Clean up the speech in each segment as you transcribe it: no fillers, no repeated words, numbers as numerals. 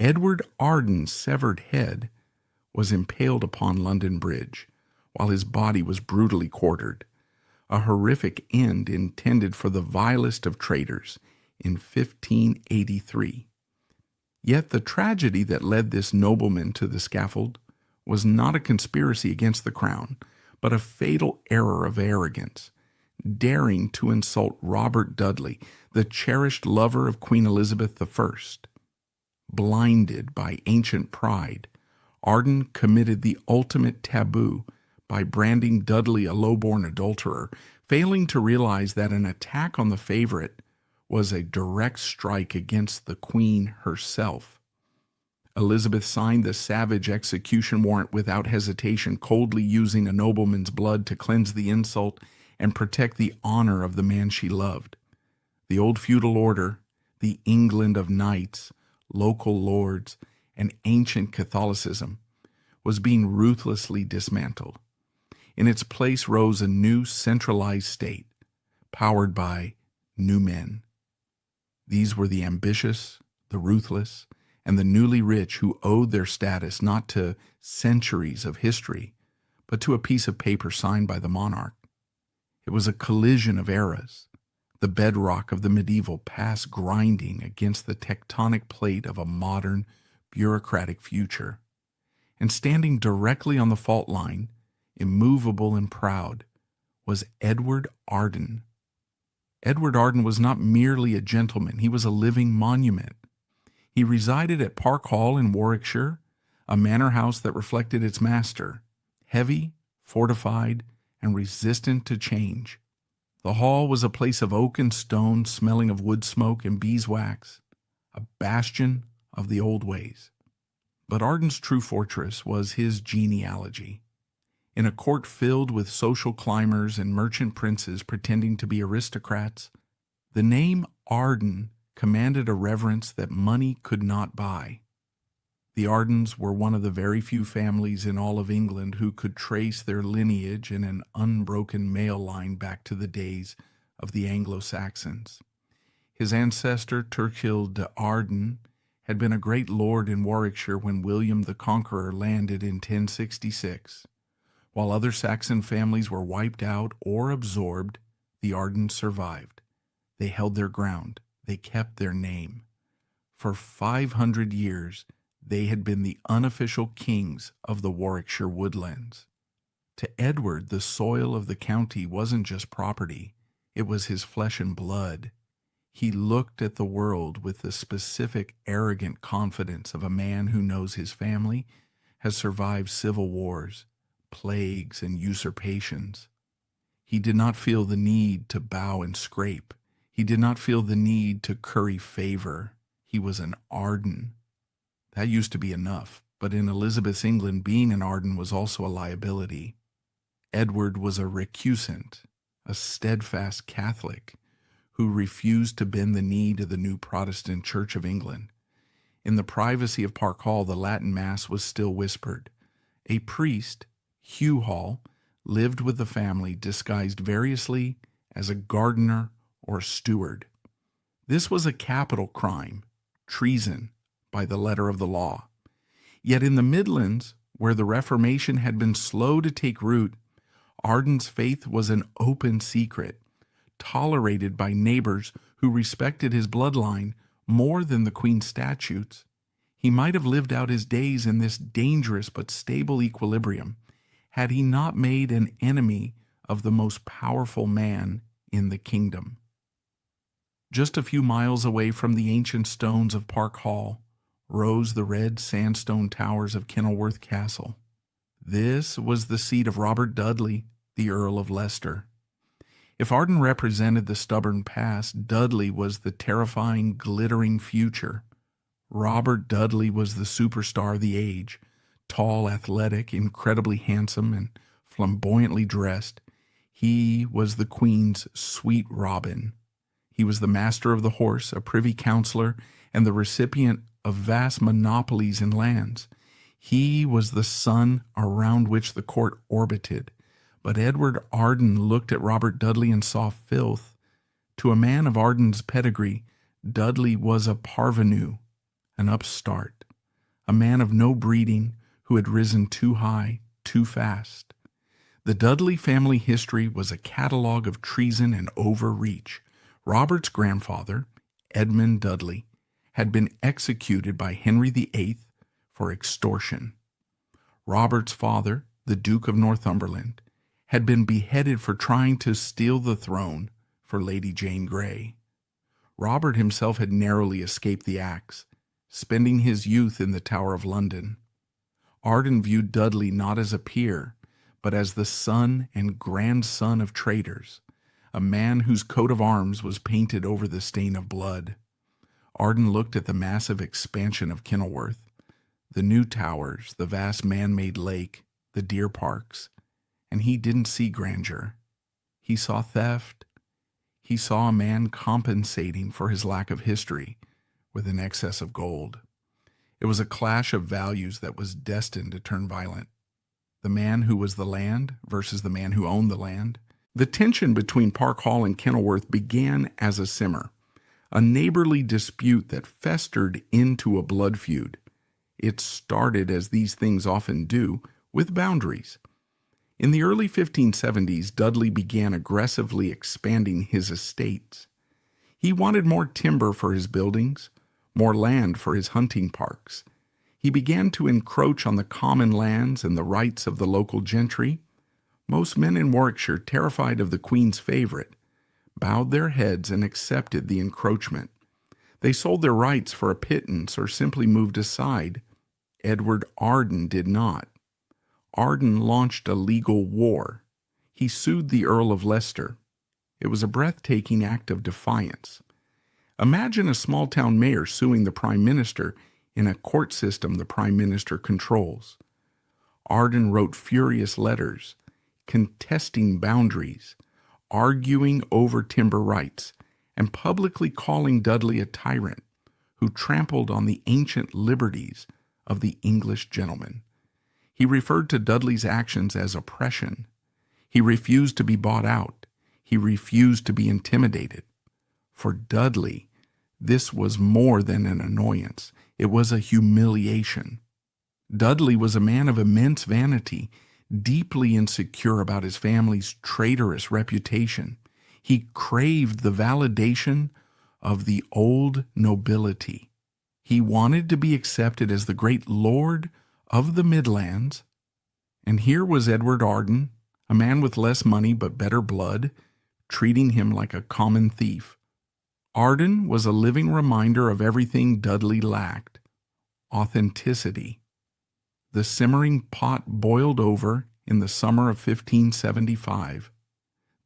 Edward Arden's severed head was impaled upon London Bridge, while his body was brutally quartered, a horrific end intended for the vilest of traitors in 1583. Yet the tragedy that led this nobleman to the scaffold was not a conspiracy against the crown, but a fatal error of arrogance, daring to insult Robert Dudley, the cherished lover of Queen Elizabeth I. Blinded by ancient pride, Arden committed the ultimate taboo by branding Dudley a low-born adulterer, failing to realize that an attack on the favorite was a direct strike against the Queen herself. Elizabeth signed the savage execution warrant without hesitation, coldly using a nobleman's blood to cleanse the insult and protect the honor of the man she loved. The old feudal order, the England of knights, local lords, and ancient Catholicism, was being ruthlessly dismantled. In its place rose a new centralized state, powered by new men. These were the ambitious, the ruthless, and the newly rich who owed their status not to centuries of history, but to a piece of paper signed by the monarch. It was a collision of eras, the bedrock of the medieval past grinding against the tectonic plate of a modern, bureaucratic future. And standing directly on the fault line, immovable and proud, was Edward Arden. Edward Arden was not merely a gentleman, he was a living monument. He resided at Park Hall in Warwickshire, a manor house that reflected its master, heavy, fortified, and resistant to change. The hall was a place of oak and stone, smelling of wood smoke and beeswax, a bastion of the old ways. But Arden's true fortress was his genealogy. In a court filled with social climbers and merchant princes pretending to be aristocrats, the name Arden commanded a reverence that money could not buy. The Ardens were one of the very few families in all of England who could trace their lineage in an unbroken male line back to the days of the Anglo-Saxons. His ancestor, Turkil de Arden, had been a great lord in Warwickshire when William the Conqueror landed in 1066. While other Saxon families were wiped out or absorbed, the Ardens survived. They held their ground. They kept their name. For 500 years, they had been the unofficial kings of the Warwickshire woodlands. To Edward, the soil of the county wasn't just property. It was his flesh and blood. He looked at the world with the specific, arrogant confidence of a man who knows his family has survived civil wars, plagues, and usurpations. He did not feel the need to bow and scrape. He did not feel the need to curry favor. He was an Arden. That used to be enough, but in Elizabeth's England, being an Arden was also a liability. Edward was a recusant, a steadfast Catholic, who refused to bend the knee to the new Protestant Church of England. In the privacy of Park Hall, the Latin Mass was still whispered. A priest, Hugh Hall, lived with the family, disguised variously as a gardener or a steward. This was a capital crime, treason by the letter of the law. Yet in the Midlands, where the Reformation had been slow to take root, Arden's faith was an open secret, tolerated by neighbors who respected his bloodline more than the Queen's statutes. He might have lived out his days in this dangerous but stable equilibrium had he not made an enemy of the most powerful man in the kingdom. Just a few miles away from the ancient stones of Park Hall rose the red sandstone towers of Kenilworth Castle. This was the seat of Robert Dudley, the Earl of Leicester. If Arden represented the stubborn past, Dudley was the terrifying, glittering future. Robert Dudley was the superstar of the age, tall, athletic, incredibly handsome, and flamboyantly dressed. He was the Queen's sweet Robin. He was the master of the horse, a privy councillor, and the recipient of vast monopolies in lands. He was the sun around which the court orbited. But Edward Arden looked at Robert Dudley and saw filth. To a man of Arden's pedigree, Dudley was a parvenu, an upstart. a man of no breeding who had risen too high, too fast. The Dudley family history was a catalog of treason and overreach. Robert's grandfather, Edmund Dudley, had been executed by Henry VIII for extortion. Robert's father, the Duke of Northumberland, had been beheaded for trying to steal the throne for Lady Jane Grey. Robert himself had narrowly escaped the axe, spending his youth in the Tower of London. Arden viewed Dudley not as a peer, but as the son and grandson of traitors, a man whose coat of arms was painted over the stain of blood. Arden looked at the massive expansion of Kenilworth, the new towers, the vast man-made lake, the deer parks, and he didn't see grandeur. He saw theft. He saw a man compensating for his lack of history with an excess of gold. It was a clash of values that was destined to turn violent. The man who was the land versus the man who owned the land. The tension between Park Hall and Kenilworth began as a simmer, a neighborly dispute that festered into a blood feud. It started, as these things often do, with boundaries. In the early 1570s, Dudley began aggressively expanding his estates. He wanted more timber for his buildings, more land for his hunting parks. He began to encroach on the common lands and the rights of the local gentry. Most men in Warwickshire, terrified of the Queen's favorite, bowed their heads and accepted the encroachment. They sold their rights for a pittance or simply moved aside. Edward Arden did not. Arden launched a legal war. He sued the Earl of Leicester. It was a breathtaking act of defiance. Imagine a small-town mayor suing the Prime Minister in a court system the Prime Minister controls. Arden wrote furious letters, contesting boundaries, arguing over timber rights, and publicly calling Dudley a tyrant who trampled on the ancient liberties of the English gentleman. He referred to Dudley's actions as oppression. He refused to be bought out. He refused to be intimidated. For Dudley, this was more than an annoyance. It was a humiliation. Dudley was a man of immense vanity, deeply insecure about his family's traitorous reputation. He craved the validation of the old nobility. He wanted to be accepted as the great lord of the Midlands. And here was Edward Arden, a man with less money but better blood, treating him like a common thief. Arden was a living reminder of everything Dudley lacked: authenticity. The simmering pot boiled over in the summer of 1575.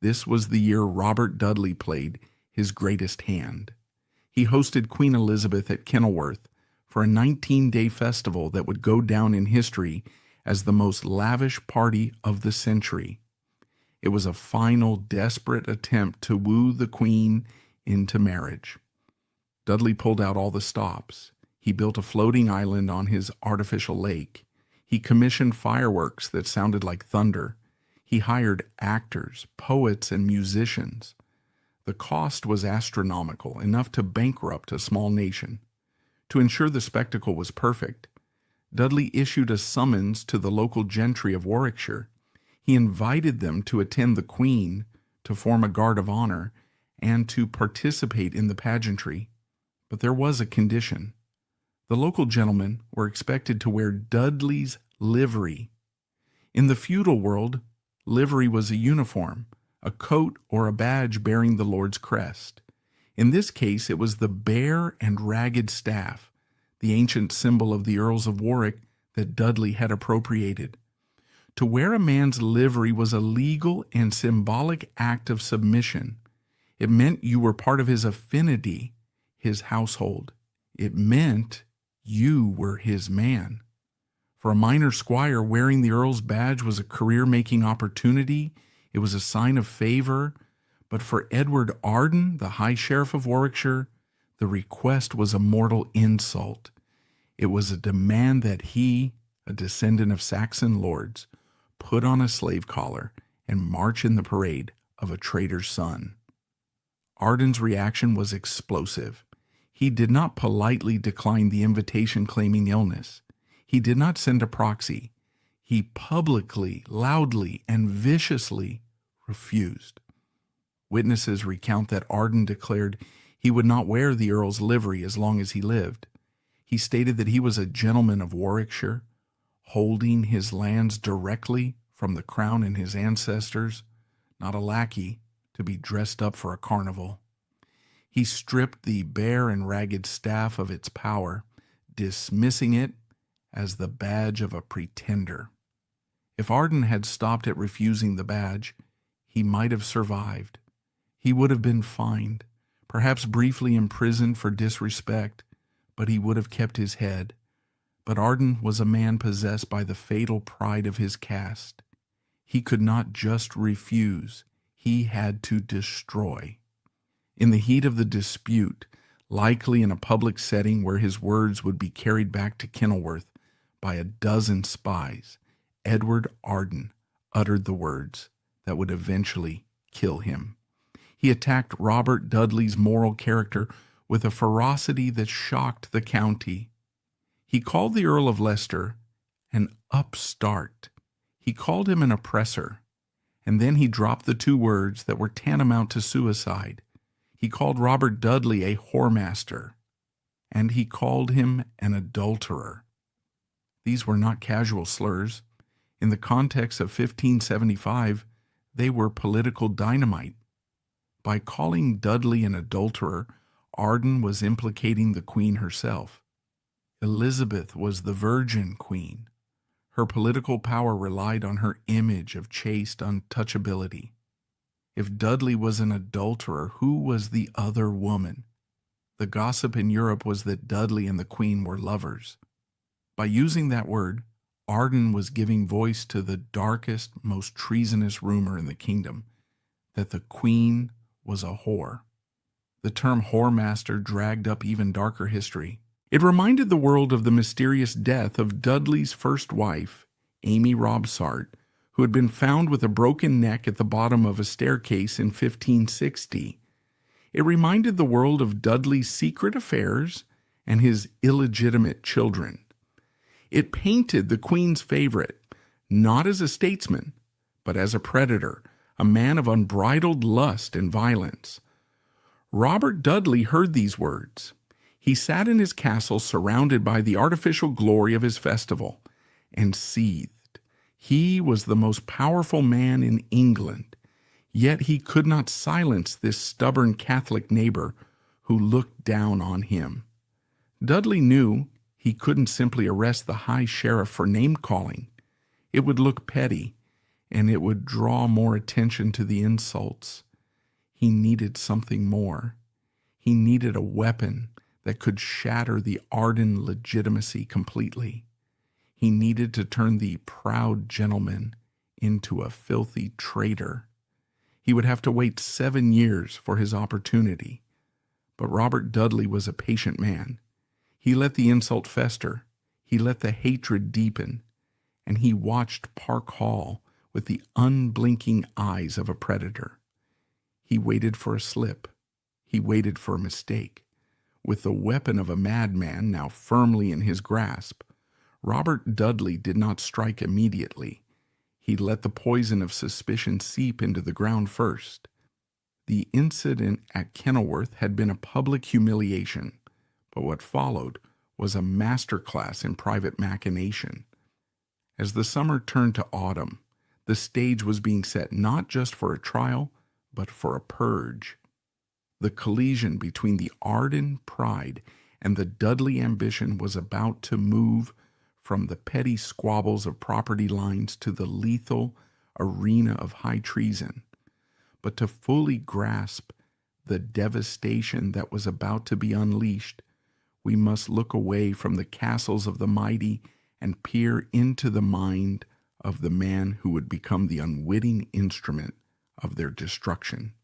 This was the year Robert Dudley played his greatest hand. He hosted Queen Elizabeth at Kenilworth for a 19-day festival that would go down in history as the most lavish party of the century. It was a final, desperate attempt to woo the Queen into marriage. Dudley pulled out all the stops. He built a floating island on his artificial lake. He commissioned fireworks that sounded like thunder. He hired actors, poets, and musicians. The cost was astronomical, enough to bankrupt a small nation. To ensure the spectacle was perfect, Dudley issued a summons to the local gentry of Warwickshire. He invited them to attend the Queen, to form a guard of honor, and to participate in the pageantry. But there was a condition. The local gentlemen were expected to wear Dudley's livery. In the feudal world, livery was a uniform, a coat or a badge bearing the lord's crest. In this case, it was the bare and ragged staff, the ancient symbol of the Earls of Warwick that Dudley had appropriated. To wear a man's livery was a legal and symbolic act of submission. It meant you were part of his affinity, his household. It meant you were his man. For a minor squire, wearing the Earl's badge was a career-making opportunity. It was a sign of favor. But for Edward Arden, the High Sheriff of Warwickshire, the request was a mortal insult. It was a demand that he, a descendant of Saxon lords, put on a slave collar and march in the parade of a traitor's son. Arden's reaction was explosive. He did not politely decline the invitation claiming illness. He did not send a proxy. He publicly, loudly, and viciously refused. Witnesses recount that Arden declared he would not wear the Earl's livery as long as he lived. He stated that he was a gentleman of Warwickshire, holding his lands directly from the crown and his ancestors, not a lackey to be dressed up for a carnival. He stripped the bare and ragged staff of its power, dismissing it as the badge of a pretender. If Arden had stopped at refusing the badge, he might have survived. He would have been fined, perhaps briefly imprisoned for disrespect, but he would have kept his head. But Arden was a man possessed by the fatal pride of his caste. He could not just refuse, he had to destroy. In the heat of the dispute, likely in a public setting where his words would be carried back to Kenilworth by a dozen spies, Edward Arden uttered the words that would eventually kill him. He attacked Robert Dudley's moral character with a ferocity that shocked the county. He called the Earl of Leicester an upstart. He called him an oppressor. And then he dropped the two words that were tantamount to suicide. He called Robert Dudley a whoremaster, and he called him an adulterer. These were not casual slurs. In the context of 1575, they were political dynamite. By calling Dudley an adulterer, Arden was implicating the Queen herself. Elizabeth was the Virgin Queen. Her political power relied on her image of chaste untouchability. If Dudley was an adulterer, who was the other woman? The gossip in Europe was that Dudley and the Queen were lovers. By using that word, Arden was giving voice to the darkest, most treasonous rumor in the kingdom, that the Queen was a whore. The term whoremaster dragged up even darker history. It reminded the world of the mysterious death of Dudley's first wife, Amy Robsart, who had been found with a broken neck at the bottom of a staircase in 1560. It reminded the world of Dudley's secret affairs and his illegitimate children. It painted the Queen's favorite, not as a statesman, but as a predator, a man of unbridled lust and violence. Robert Dudley heard these words. He sat in his castle surrounded by the artificial glory of his festival and seethed. He was the most powerful man in England, yet he could not silence this stubborn Catholic neighbor who looked down on him. Dudley knew he couldn't simply arrest the high sheriff for name-calling. It would look petty, and it would draw more attention to the insults. He needed something more. He needed a weapon that could shatter the Arden legitimacy completely. He needed to turn the proud gentleman into a filthy traitor. He would have to wait 7 years for his opportunity. But Robert Dudley was a patient man. He let the insult fester. He let the hatred deepen. And he watched Park Hall with the unblinking eyes of a predator. He waited for a slip. He waited for a mistake. With the weapon of a madman now firmly in his grasp, Robert Dudley did not strike immediately. He let the poison of suspicion seep into the ground first. The incident at Kenilworth had been a public humiliation, but what followed was a masterclass in private machination. As the summer turned to autumn, the stage was being set not just for a trial, but for a purge. The collision between the Arden pride and the Dudley ambition was about to move from the petty squabbles of property lines to the lethal arena of high treason. But to fully grasp the devastation that was about to be unleashed, we must look away from the castles of the mighty and peer into the mind of the man who would become the unwitting instrument of their destruction.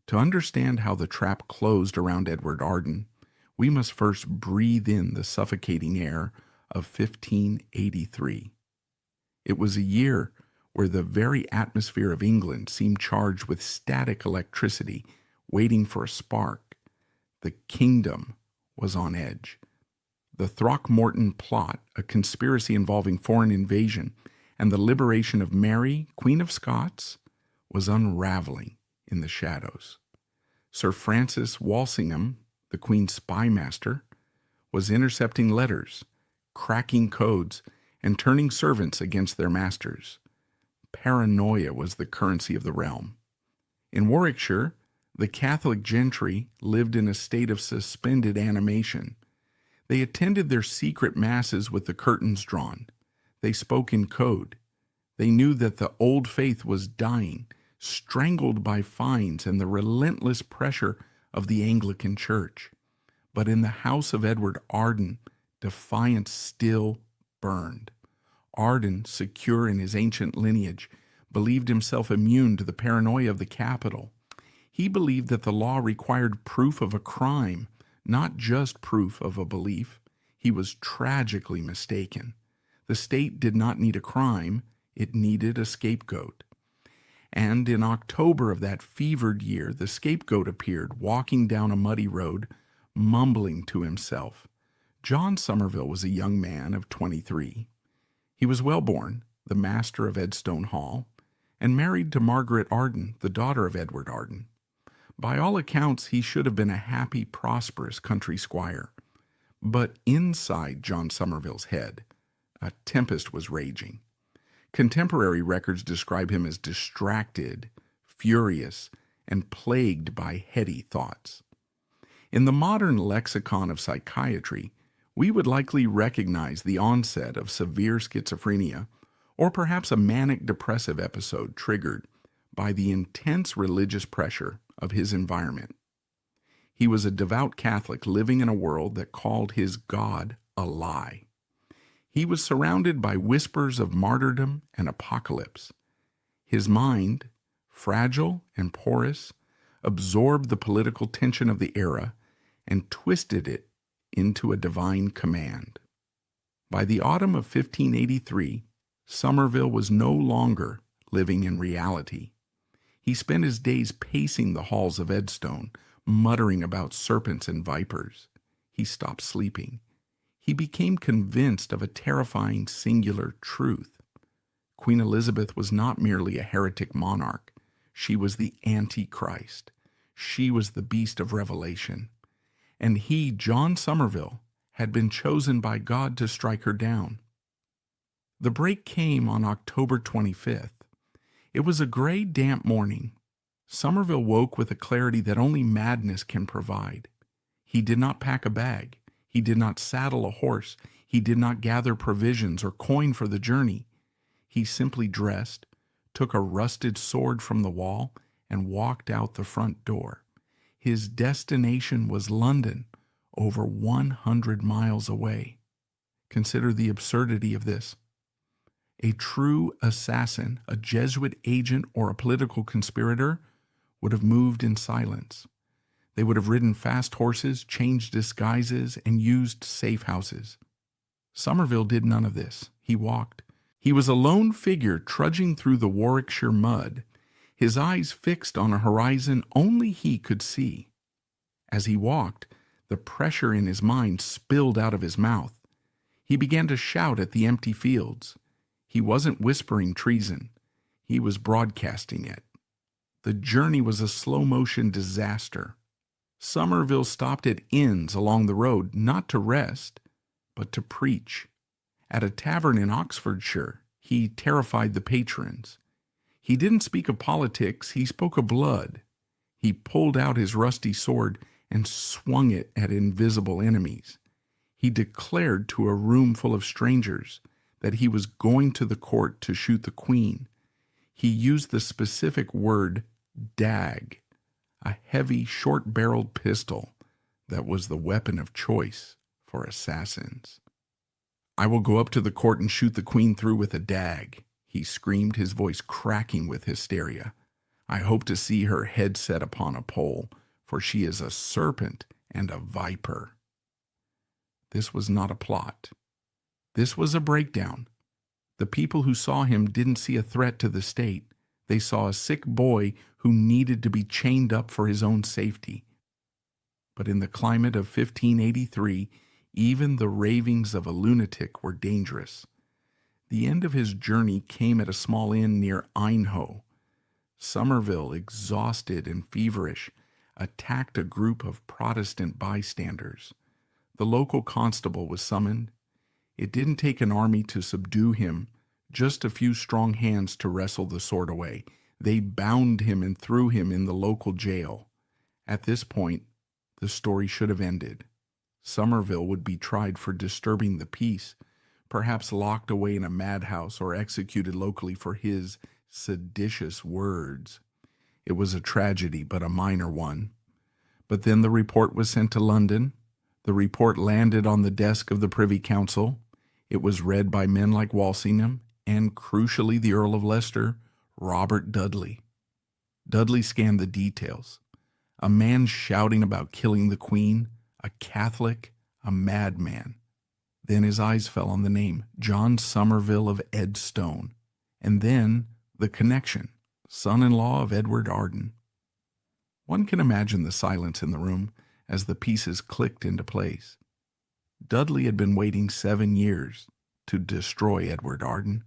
To understand how the trap closed around Edward Arden, we must first breathe in the suffocating air of 1583. It was a year where the very atmosphere of England seemed charged with static electricity, waiting for a spark. The kingdom was on edge. The Throckmorton plot, a conspiracy involving foreign invasion and the liberation of Mary, Queen of Scots, was unraveling in the shadows. Sir Francis Walsingham, the Queen's spymaster, was intercepting letters, cracking codes, and turning servants against their masters. Paranoia was the currency of the realm. In Warwickshire, the Catholic gentry lived in a state of suspended animation. They attended their secret masses with the curtains drawn. They spoke in code. They knew that the old faith was dying, strangled by fines and the relentless pressure of the Anglican Church. But in the house of Edward Arden, defiance still burned. Arden, secure in his ancient lineage, believed himself immune to the paranoia of the capital. He believed that the law required proof of a crime, not just proof of a belief. He was tragically mistaken. The state did not need a crime, it needed a scapegoat. And in October of that fevered year, the scapegoat appeared, walking down a muddy road, mumbling to himself. John Somerville was a young man of 23. He was well-born, the master of Edstone Hall, and married to Margaret Arden, the daughter of Edward Arden. By all accounts, he should have been a happy, prosperous country squire. But inside John Somerville's head, a tempest was raging. Contemporary records describe him as distracted, furious, and plagued by heady thoughts. In the modern lexicon of psychiatry, we would likely recognize the onset of severe schizophrenia, or perhaps a manic depressive episode triggered by the intense religious pressure of his environment. He was a devout Catholic living in a world that called his God a lie. He was surrounded by whispers of martyrdom and apocalypse. His mind, fragile and porous, absorbed the political tension of the era and twisted it into a divine command. By the autumn of 1583, Somerville was no longer living in reality. He spent his days pacing the halls of Edstone, muttering about serpents and vipers. He stopped sleeping. He became convinced of a terrifying singular truth. Queen Elizabeth was not merely a heretic monarch. She was the Antichrist. She was the beast of Revelation. And he, John Somerville, had been chosen by God to strike her down. The break came on October 25th. It was a gray, damp morning. Somerville woke with a clarity that only madness can provide. He did not pack a bag. He did not saddle a horse. He did not gather provisions or coin for the journey. He simply dressed, took a rusted sword from the wall, and walked out the front door. His destination was London, over 100 miles away. Consider the absurdity of this. A true assassin, a Jesuit agent, or a political conspirator would have moved in silence. They would have ridden fast horses, changed disguises, and used safe houses. Somerville did none of this. He walked. He was a lone figure trudging through the Warwickshire mud, his eyes fixed on a horizon only he could see. As he walked, the pressure in his mind spilled out of his mouth. He began to shout at the empty fields. He wasn't whispering treason. He was broadcasting it. The journey was a slow-motion disaster. Somerville stopped at inns along the road, not to rest, but to preach. At a tavern in Oxfordshire, he terrified the patrons. He didn't speak of politics, he spoke of blood. He pulled out his rusty sword and swung it at invisible enemies. He declared to a room full of strangers that he was going to the court to shoot the Queen. He used the specific word dag, a heavy, short-barreled pistol that was the weapon of choice for assassins. "I will go up to the court and shoot the Queen through with a dag," he screamed, his voice cracking with hysteria. "I hope to see her head set upon a pole, for she is a serpent and a viper." This was not a plot. This was a breakdown. The people who saw him didn't see a threat to the state. They saw a sick boy who needed to be chained up for his own safety. But in the climate of 1583, Even the ravings of a lunatic were dangerous. The end of his journey came at a small inn near Einho. Somerville, exhausted and feverish, attacked a group of Protestant bystanders. The local constable was summoned. It didn't take an army to subdue him, just a few strong hands to wrestle the sword away. They bound him and threw him in the local jail. At this point, the story should have ended. Somerville would be tried for disturbing the peace, perhaps locked away in a madhouse or executed locally for his seditious words. It was a tragedy, but a minor one. But then the report was sent to London. The report landed on the desk of the Privy Council. It was read by men like Walsingham and, crucially, the Earl of Leicester, Robert Dudley. Dudley scanned the details. A man shouting about killing the Queen, a Catholic, a madman. Then his eyes fell on the name, John Somerville of Edstone. And then the connection, son-in-law of Edward Arden. One can imagine the silence in the room as the pieces clicked into place. Dudley had been waiting 7 years to destroy Edward Arden.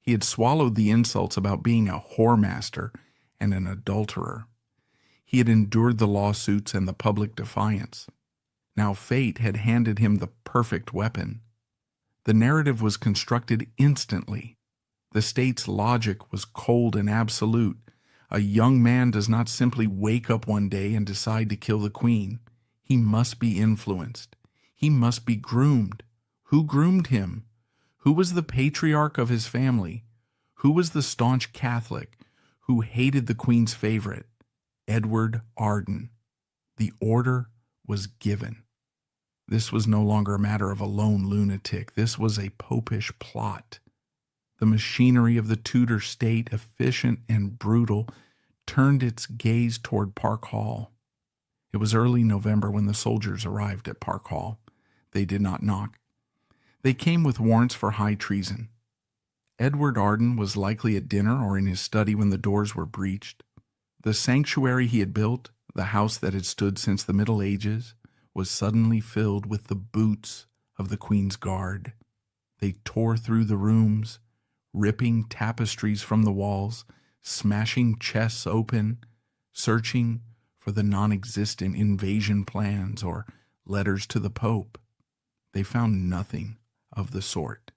He had swallowed the insults about being a whoremaster and an adulterer. He had endured the lawsuits and the public defiance. Now fate had handed him the perfect weapon. The narrative was constructed instantly. The state's logic was cold and absolute. A young man does not simply wake up one day and decide to kill the Queen. He must be influenced. He must be groomed. Who groomed him? Who was the patriarch of his family? Who was the staunch Catholic who hated the Queen's favorite? Edward Arden. The order was given. This was no longer a matter of a lone lunatic. This was a popish plot. The machinery of the Tudor state, efficient and brutal, turned its gaze toward Park Hall. It was early November when the soldiers arrived at Park Hall. They did not knock. They came with warrants for high treason. Edward Arden was likely at dinner or in his study when the doors were breached. The sanctuary he had built, the house that had stood since the Middle Ages, was suddenly filled with the boots of the Queen's Guard. They tore through the rooms, ripping tapestries from the walls, smashing chests open, searching for the non-existent invasion plans or letters to the Pope. They found nothing of the sort.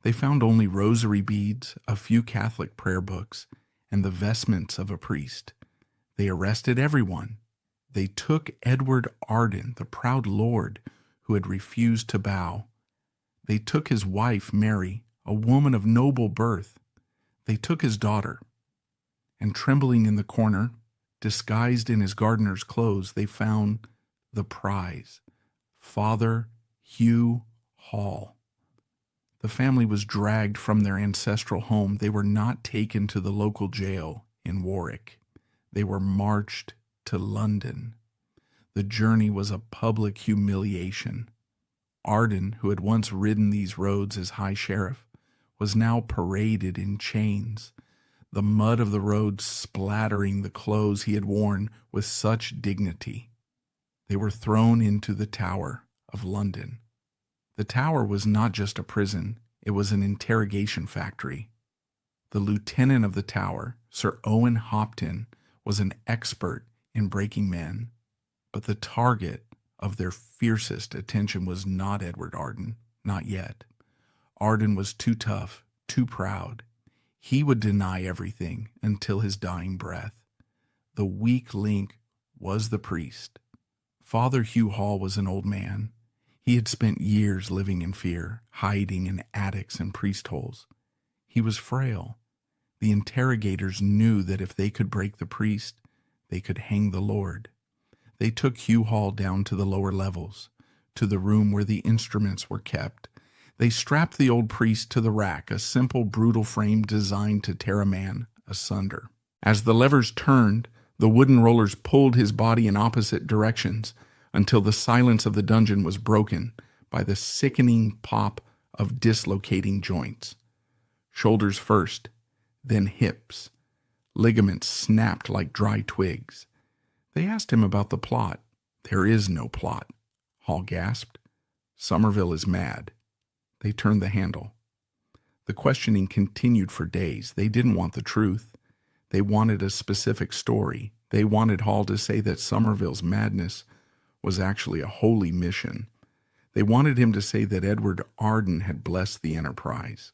They found only rosary beads, a few Catholic prayer books, and the vestments of a priest. They arrested everyone. They took Edward Arden, the proud lord who had refused to bow. They took his wife, Mary, a woman of noble birth. They took his daughter. And trembling in the corner, disguised in his gardener's clothes, they found the prize, Father Hugh Hall. The family was dragged from their ancestral home. They were not taken to the local jail in Warwick. They were marched to London. The journey was a public humiliation. Arden, who had once ridden these roads as High Sheriff, was now paraded in chains, the mud of the road splattering the clothes he had worn with such dignity. They were thrown into the Tower of London. The Tower was not just a prison, it was an interrogation factory. The lieutenant of the Tower, Sir Owen Hopton, was an expert in breaking men, but the target of their fiercest attention was not Edward Arden, not yet. Arden was too tough, too proud. He would deny everything until his dying breath. The weak link was the priest. Father Hugh Hall was an old man. He had spent years living in fear, hiding in attics and priest holes. He was frail. The interrogators knew that if they could break the priest, they could hang the Lord. They took Hugh Hall down to the lower levels, to the room where the instruments were kept. They strapped the old priest to the rack, a simple, brutal frame designed to tear a man asunder. As the levers turned, the wooden rollers pulled his body in opposite directions until the silence of the dungeon was broken by the sickening pop of dislocating joints. Shoulders first, then hips. Ligaments snapped like dry twigs. They asked him about the plot. "There is no plot," Hall gasped. Somerville is mad. They turned the handle. The questioning continued for days. They didn't want the truth. They wanted a specific story. They wanted Hall to say that Somerville's madness was actually a holy mission. They wanted him to say that Edward Arden had blessed the enterprise.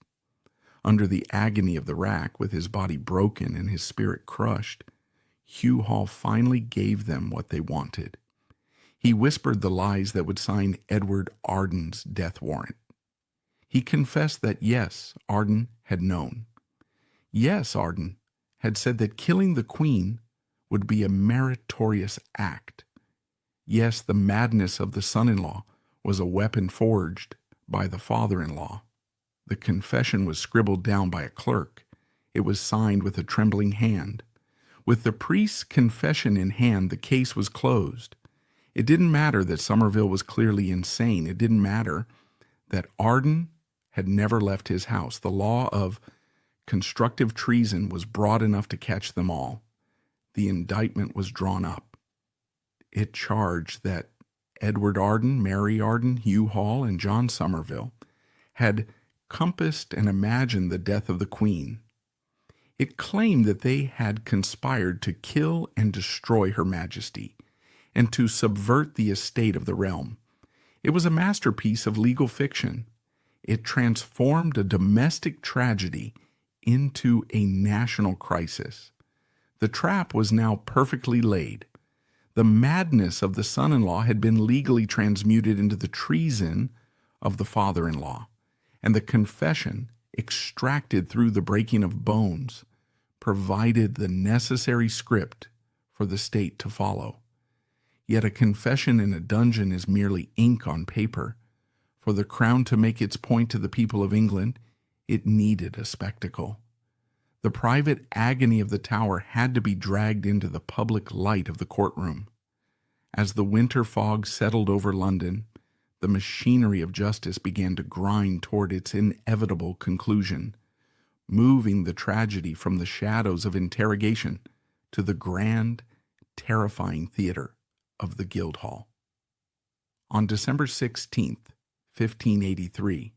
Under the agony of the rack, with his body broken and his spirit crushed, Hugh Hall finally gave them what they wanted. He whispered the lies that would sign Edward Arden's death warrant. He confessed that yes, Arden had known. Yes, Arden had said that killing the Queen would be a meritorious act. Yes, the madness of the son-in-law was a weapon forged by the father-in-law. The confession was scribbled down by a clerk. It was signed with a trembling hand. With the priest's confession in hand, the case was closed. It didn't matter that Somerville was clearly insane. It didn't matter that Arden had never left his house. The law of constructive treason was broad enough to catch them all. The indictment was drawn up. It charged that Edward Arden, Mary Arden, Hugh Hall, and John Somerville had compassed and imagined the death of the Queen. It claimed that they had conspired to kill and destroy Her Majesty and to subvert the estate of the realm. It was a masterpiece of legal fiction. It transformed a domestic tragedy into a national crisis. The trap was now perfectly laid. The madness of the son-in-law had been legally transmuted into the treason of the father-in-law, and the confession, extracted through the breaking of bones, provided the necessary script for the state to follow. Yet a confession in a dungeon is merely ink on paper. For the crown to make its point to the people of England, it needed a spectacle. The private agony of the Tower had to be dragged into the public light of the courtroom. As the winter fog settled over London, the machinery of justice began to grind toward its inevitable conclusion, moving the tragedy from the shadows of interrogation to the grand, terrifying theater of the Guildhall. On December 16th, 1583,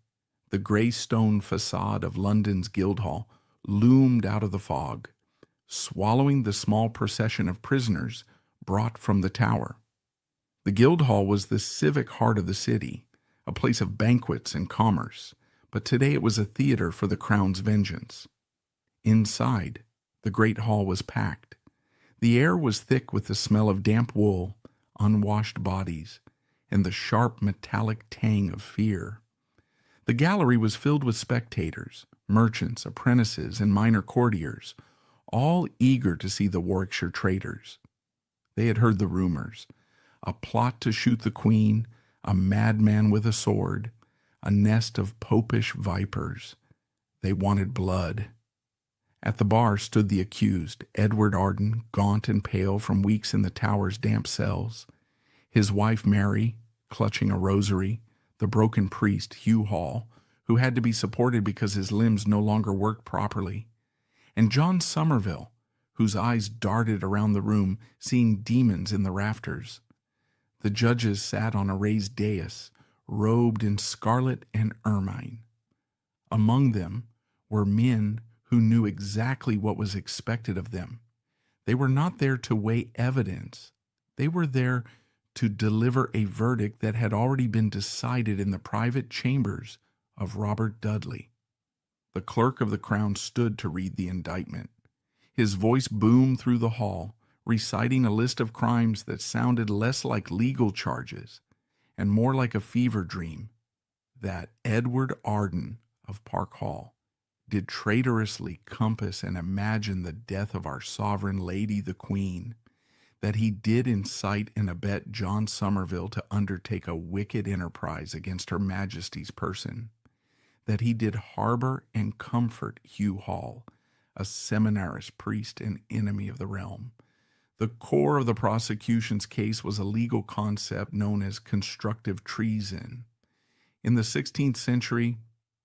the gray stone facade of London's Guildhall loomed out of the fog, swallowing the small procession of prisoners brought from the Tower. The Guildhall was the civic heart of the city, a place of banquets and commerce, but today it was a theater for the crown's vengeance. Inside, the great hall was packed. The air was thick with the smell of damp wool, unwashed bodies, and the sharp metallic tang of fear. The gallery was filled with spectators, merchants, apprentices, and minor courtiers, all eager to see the Warwickshire traitors. They had heard the rumors: a plot to shoot the Queen, a madman with a sword, a nest of popish vipers. They wanted blood. At the bar stood the accused, Edward Arden, gaunt and pale from weeks in the Tower's damp cells, his wife Mary, clutching a rosary, the broken priest Hugh Hall, who had to be supported because his limbs no longer worked properly, and John Somerville, whose eyes darted around the room, seeing demons in the rafters. The judges sat on a raised dais, robed in scarlet and ermine. Among them were men who knew exactly what was expected of them. They were not there to weigh evidence. They were there to deliver a verdict that had already been decided in the private chambers of Robert Dudley. The clerk of the crown stood to read the indictment. His voice boomed through the hall, reciting a list of crimes that sounded less like legal charges and more like a fever dream: that Edward Arden of Park Hall did traitorously compass and imagine the death of our sovereign lady the Queen, that he did incite and abet John Somerville to undertake a wicked enterprise against Her Majesty's person, that he did harbor and comfort Hugh Hall, a seminarist priest and enemy of the realm. The core of the prosecution's case was a legal concept known as constructive treason. In the 16th century,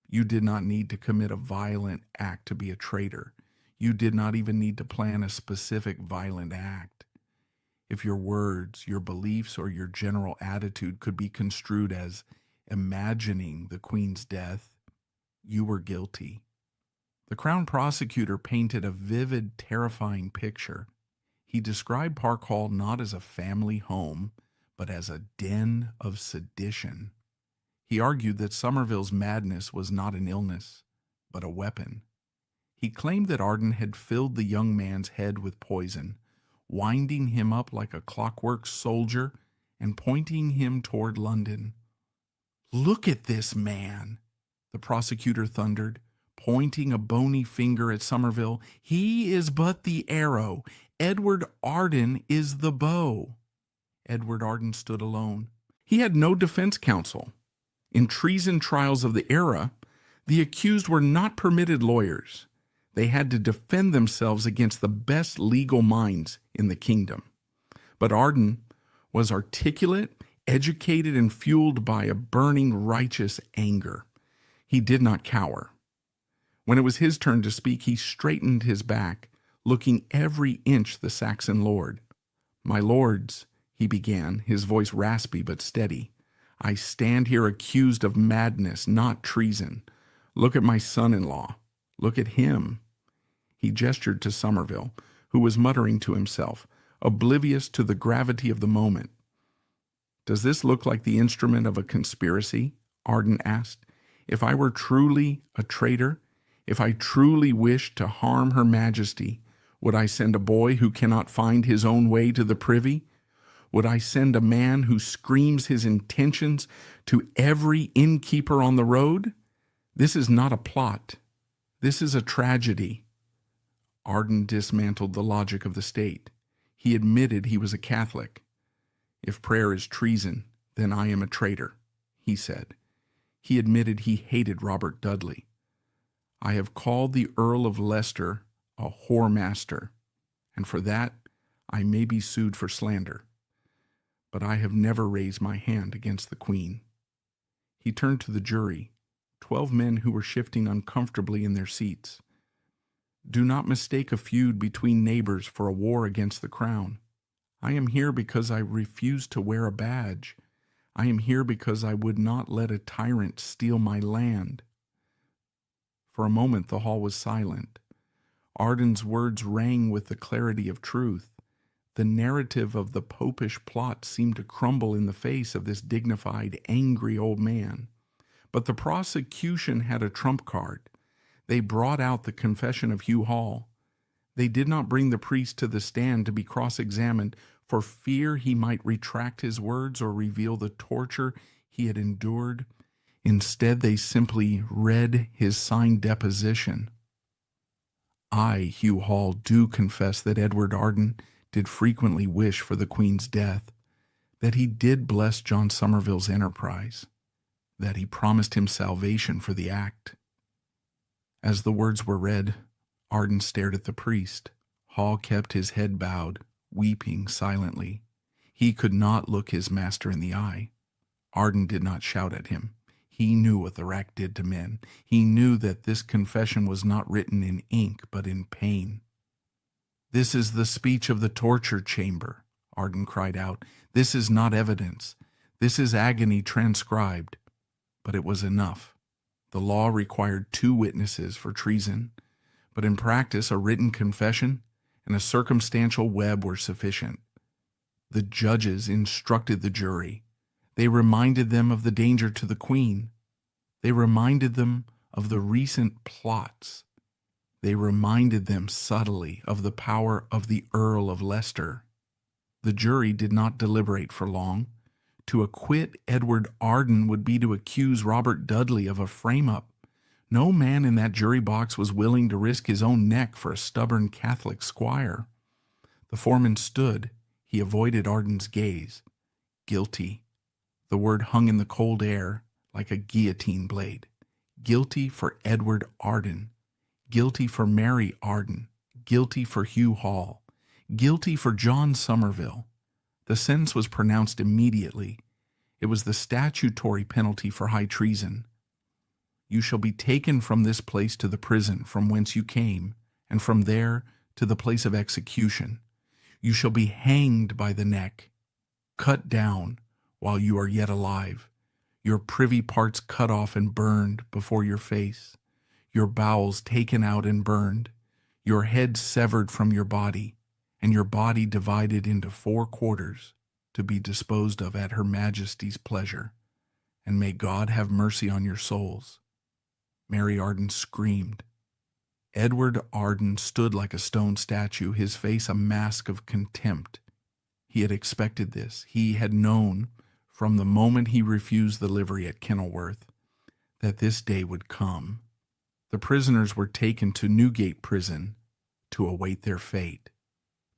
you did not need to commit a violent act to be a traitor. You did not even need to plan a specific violent act. If your words, your beliefs, or your general attitude could be construed as imagining the Queen's death, you were guilty. The Crown Prosecutor painted a vivid, terrifying picture. He described Park Hall not as a family home, but as a den of sedition. He argued that Somerville's madness was not an illness, but a weapon. He claimed that Arden had filled the young man's head with poison, winding him up like a clockwork soldier and pointing him toward London. "Look at this man," the prosecutor thundered, pointing a bony finger at Somerville. "He is but the arrow. Edward Arden is the bow." Edward Arden stood alone. He had no defense counsel. In treason trials of the era, the accused were not permitted lawyers. They had to defend themselves against the best legal minds in the kingdom. But Arden was articulate, educated, and fueled by a burning righteous anger. He did not cower. When it was his turn to speak, he straightened his back, looking every inch the Saxon lord. "My lords," he began, his voice raspy but steady, "I stand here accused of madness, not treason. Look at my son-in-law. Look at him." He gestured to Somerville, who was muttering to himself, oblivious to the gravity of the moment. "Does this look like the instrument of a conspiracy?" Arden asked. "If I were truly a traitor, if I truly wished to harm Her Majesty, would I send a boy who cannot find his own way to the privy? Would I send a man who screams his intentions to every innkeeper on the road? This is not a plot. This is a tragedy." Arden dismantled the logic of the state. He admitted he was a Catholic. "If prayer is treason, then I am a traitor," he said. He admitted he hated Robert Dudley. "I have called the Earl of Leicester a whoremaster, and for that I may be sued for slander. But I have never raised my hand against the Queen." He turned to the jury, 12 men who were shifting uncomfortably in their seats. "Do not mistake a feud between neighbors for a war against the crown. I am here because I refuse to wear a badge. I am here because I would not let a tyrant steal my land." For a moment the hall was silent. Arden's words rang with the clarity of truth. The narrative of the popish plot seemed to crumble in the face of this dignified, angry old man. But the prosecution had a trump card. They brought out the confession of Hugh Hall. They did not bring the priest to the stand to be cross-examined for fear he might retract his words or reveal the torture he had endured. Instead, they simply read his signed deposition. "I, Hugh Hall, do confess that Edward Arden did frequently wish for the Queen's death, that he did bless John Somerville's enterprise, that he promised him salvation for the act." As the words were read, Arden stared at the priest. Hall kept his head bowed, weeping silently. He could not look his master in the eye. Arden did not shout at him. He knew what the rack did to men. He knew that this confession was not written in ink, but in pain. "This is the speech of the torture chamber," Arden cried out. "This is not evidence. This is agony transcribed." But it was enough. The law required 2 witnesses for treason, but in practice a written confession and a circumstantial web were sufficient. The judges instructed the jury. They reminded them of the danger to the Queen. They reminded them of the recent plots. They reminded them subtly of the power of the Earl of Leicester. The jury did not deliberate for long. To acquit Edward Arden would be to accuse Robert Dudley of a frame-up. No man in that jury box was willing to risk his own neck for a stubborn Catholic squire. The foreman stood. He avoided Arden's gaze. Guilty. The word hung in the cold air like a guillotine blade. Guilty for Edward Arden. Guilty for Mary Arden. Guilty for Hugh Hall. Guilty for John Somerville. The sentence was pronounced immediately. It was the statutory penalty for high treason. "You shall be taken from this place to the prison from whence you came, and from there to the place of execution. You shall be hanged by the neck, cut down while you are yet alive. your privy parts cut off and burned before your face, your bowels taken out and burned, your head severed from your body, and your body divided into 4 quarters to be disposed of at her Majesty's pleasure. And may God have mercy on your souls." Mary Arden screamed. Edward Arden stood like a stone statue, his face a mask of contempt. He had expected this. He had known from the moment he refused the livery at Kenilworth that this day would come. The prisoners were taken to Newgate Prison to await their fate.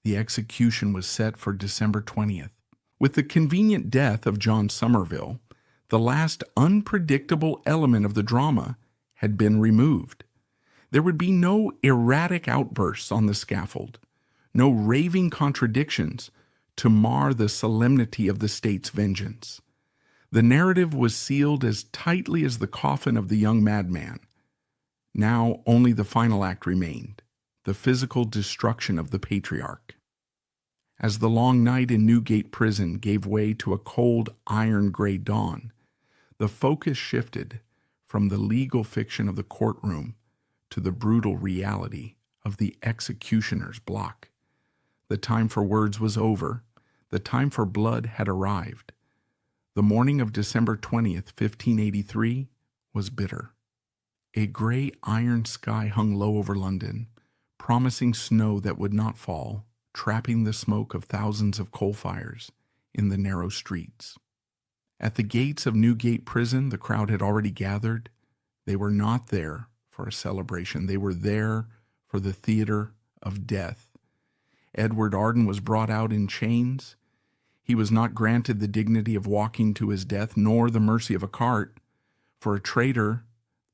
The execution was set for December 20th. With the convenient death of John Somerville, the last unpredictable element of the drama had been removed. There would be no erratic outbursts on the scaffold, no raving contradictions to mar the solemnity of the state's vengeance. The narrative was sealed as tightly as the coffin of the young madman. Now only the final act remained, the physical destruction of the patriarch. As the long night in Newgate Prison gave way to a cold, iron-gray dawn, the focus shifted from the legal fiction of the courtroom to the brutal reality of the executioner's block. The time for words was over. The time for blood had arrived. The morning of December 20th, 1583, was bitter. A gray iron sky hung low over London, promising snow that would not fall, trapping the smoke of thousands of coal fires in the narrow streets. At the gates of Newgate Prison, the crowd had already gathered. They were not there for a celebration. They were there for the theater of death. Edward Arden was brought out in chains. He was not granted the dignity of walking to his death, nor the mercy of a cart. For a traitor,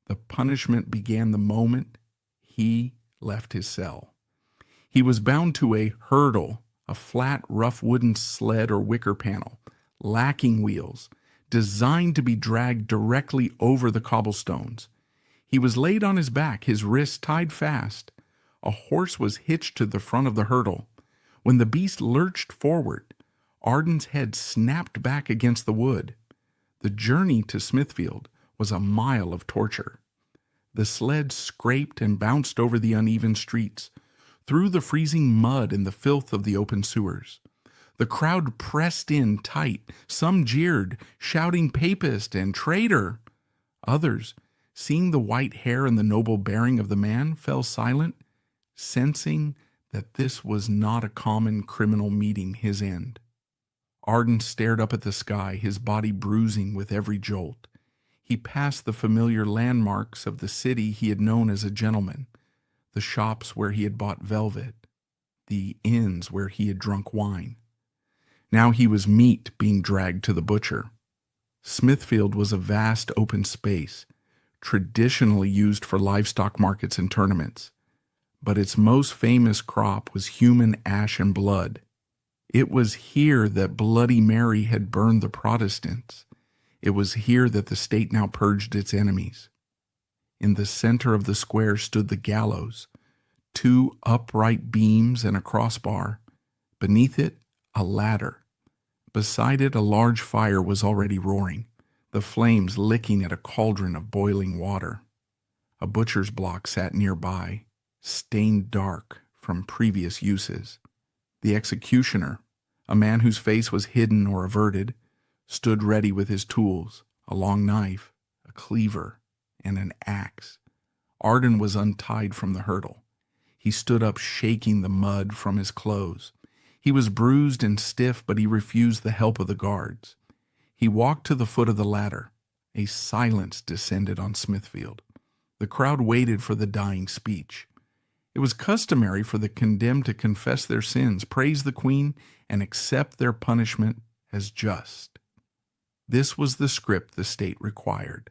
the punishment began the moment he left his cell. He was bound to a hurdle, a flat, rough wooden sled or wicker panel, lacking wheels, designed to be dragged directly over the cobblestones. He was laid on his back, his wrists tied fast. A horse was hitched to the front of the hurdle. When the beast lurched forward, Arden's head snapped back against the wood. The journey to Smithfield was a mile of torture. The sled scraped and bounced over the uneven streets, through the freezing mud and the filth of the open sewers. The crowd pressed in tight. Some jeered, shouting "Papist" and "Traitor." Others, seeing the white hair and the noble bearing of the man, fell silent, sensing that this was not a common criminal meeting his end. Arden stared up at the sky, his body bruising with every jolt. He passed the familiar landmarks of the city he had known as a gentleman, the shops where he had bought velvet, the inns where he had drunk wine. Now he was meat being dragged to the butcher. Smithfield was a vast open space, traditionally used for livestock markets and tournaments, but its most famous crop was human ash and blood. It was here that Bloody Mary had burned the Protestants. It was here that the state now purged its enemies. In the center of the square stood the gallows, 2 upright beams and a crossbar. Beneath it, a ladder. Beside it, a large fire was already roaring, the flames licking at a cauldron of boiling water. A butcher's block sat nearby, stained dark from previous uses. The executioner, a man whose face was hidden or averted, stood ready with his tools, a long knife, a cleaver, and an axe. Arden was untied from the hurdle. He stood up, shaking the mud from his clothes. He was bruised and stiff, but he refused the help of the guards. He walked to the foot of the ladder. A silence descended on Smithfield. The crowd waited for the dying speech. It was customary for the condemned to confess their sins, praise the Queen, and accept their punishment as just. This was the script the state required.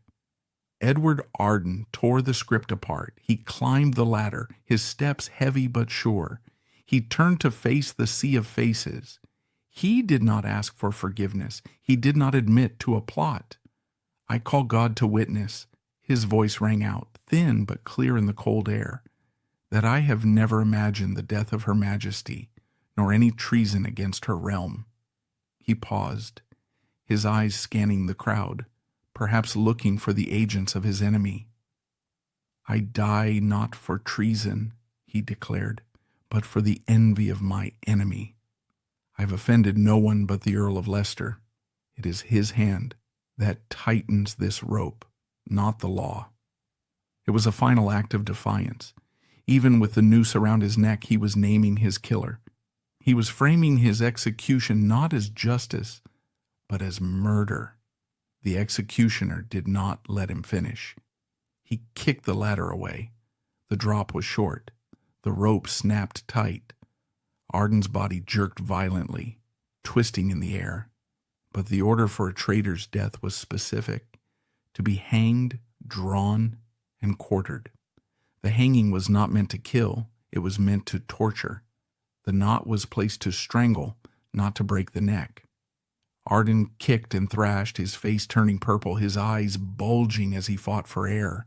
Edward Arden tore the script apart. He climbed the ladder, his steps heavy but sure. He turned to face the sea of faces. He did not ask for forgiveness. He did not admit to a plot. "I call God to witness," his voice rang out, thin but clear in the cold air, "that I have never imagined the death of Her Majesty, nor any treason against her realm." He paused, his eyes scanning the crowd, perhaps looking for the agents of his enemy. "I die not for treason," he declared, "but for the envy of my enemy. I've offended no one but the Earl of Leicester. It is his hand that tightens this rope, not the law." It was a final act of defiance. Even with the noose around his neck, he was naming his killer. He was framing his execution not as justice, but as murder. The executioner did not let him finish. He kicked the ladder away. The drop was short. The rope snapped tight. Arden's body jerked violently, twisting in the air. But the order for a traitor's death was specific: to be hanged, drawn, and quartered. The hanging was not meant to kill, it was meant to torture. The knot was placed to strangle, not to break the neck. Arden kicked and thrashed, his face turning purple, his eyes bulging as he fought for air.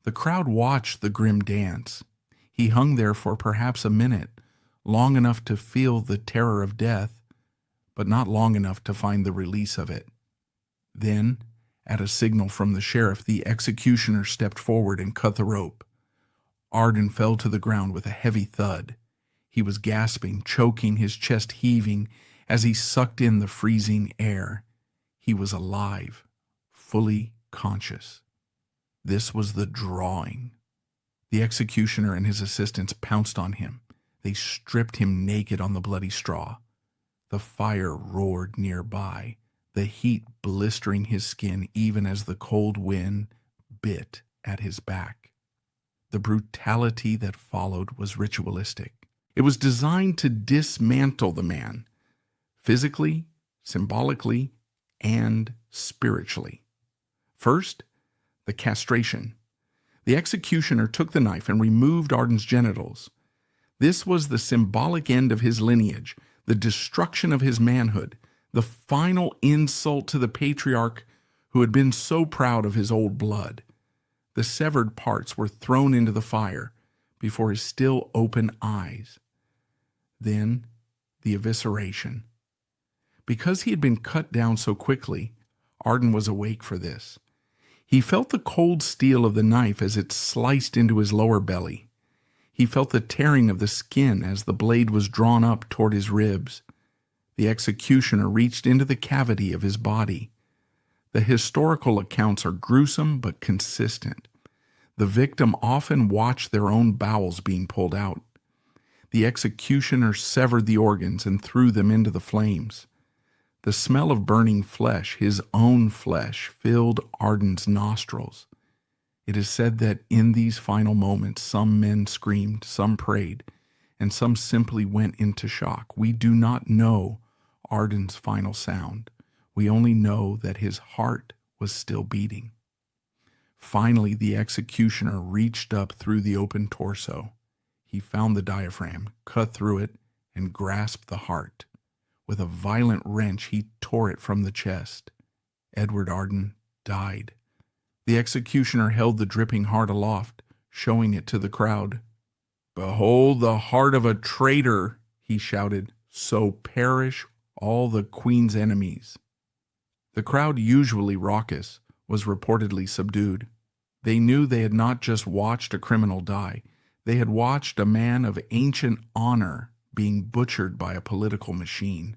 The crowd watched the grim dance. He hung there for perhaps a minute, long enough to feel the terror of death, but not long enough to find the release of it. Then, at a signal from the sheriff, the executioner stepped forward and cut the rope. Arden fell to the ground with a heavy thud. He was gasping, choking, his chest heaving as he sucked in the freezing air. He was alive, fully conscious. This was the drawing. The executioner and his assistants pounced on him. They stripped him naked on the bloody straw. The fire roared nearby, the heat blistering his skin even as the cold wind bit at his back. The brutality that followed was ritualistic. It was designed to dismantle the man, physically, symbolically, and spiritually. First, the castration. The executioner took the knife and removed Arden's genitals. This was the symbolic end of his lineage, the destruction of his manhood, the final insult to the patriarch who had been so proud of his old blood. The severed parts were thrown into the fire before his still open eyes. Then, the evisceration. Because he had been cut down so quickly, Arden was awake for this. He felt the cold steel of the knife as it sliced into his lower belly. He felt the tearing of the skin as the blade was drawn up toward his ribs. The executioner reached into the cavity of his body. The historical accounts are gruesome but consistent. The victim often watched their own bowels being pulled out. The executioner severed the organs and threw them into the flames. The smell of burning flesh, his own flesh, filled Arden's nostrils. It is said that in these final moments, some men screamed, some prayed, and some simply went into shock. We do not know Arden's final sound. We only know that his heart was still beating. Finally, the executioner reached up through the open torso. He found the diaphragm, cut through it, and grasped the heart. With a violent wrench, he tore it from the chest. Edward Arden died. The executioner held the dripping heart aloft, showing it to the crowd. "Behold the heart of a traitor," he shouted, "so perish all the Queen's enemies." The crowd, usually raucous, was reportedly subdued. They knew they had not just watched a criminal die. They had watched a man of ancient honor being butchered by a political machine.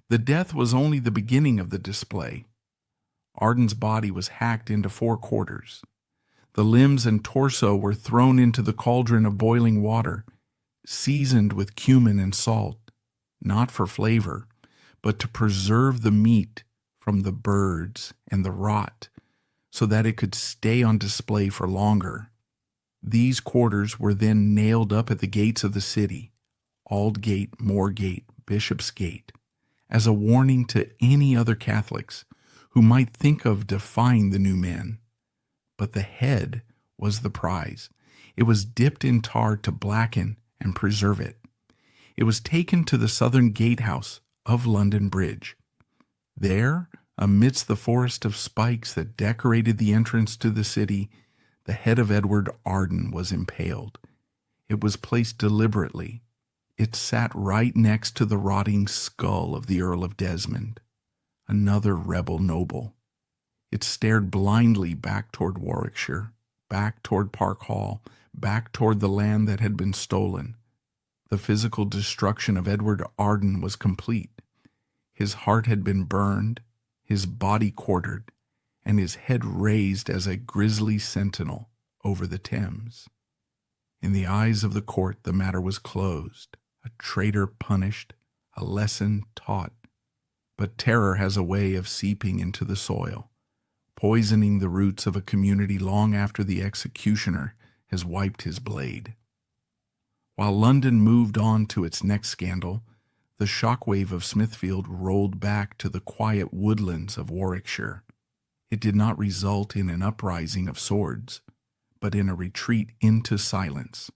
The death was only the beginning of the display. Arden's body was hacked into 4 quarters. The limbs and torso were thrown into the cauldron of boiling water, seasoned with cumin and salt, not for flavor, but to preserve the meat from the birds and the rot, so that it could stay on display for longer. These quarters were then nailed up at the gates of the city, Aldgate, Moorgate, Bishopsgate, as a warning to any other Catholics who might think of defying the new men. But the head was the prize. It was dipped in tar to blacken and preserve it. It was taken to the southern gatehouse of London Bridge. There, amidst the forest of spikes that decorated the entrance to the city, the head of Edward Arden was impaled. It was placed deliberately. It sat right next to the rotting skull of the Earl of Desmond, another rebel noble. It stared blindly back toward Warwickshire, back toward Park Hall, back toward the land that had been stolen. The physical destruction of Edward Arden was complete. His heart had been burned, his body quartered, and his head raised as a grisly sentinel over the Thames. In the eyes of the court, the matter was closed, a traitor punished, a lesson taught. But terror has a way of seeping into the soil, poisoning the roots of a community long after the executioner has wiped his blade. While London moved on to its next scandal, the shockwave of Smithfield rolled back to the quiet woodlands of Warwickshire. It did not result in an uprising of swords, but in a retreat into silence,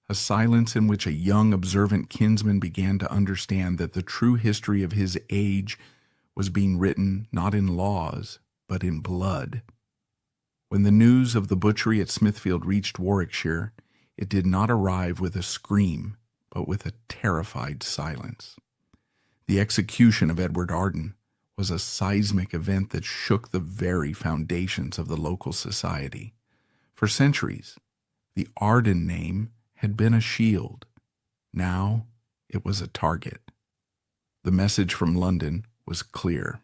a silence in which a young, observant kinsman began to understand that the true history of his age was being written not in laws, but in blood. When the news of the butchery at Smithfield reached Warwickshire, it did not arrive with a scream, but with a terrified silence. The execution of Edward Arden was a seismic event that shook the very foundations of the local society. For centuries, the Arden name had been a shield. Now it was a target. The message from London was clear.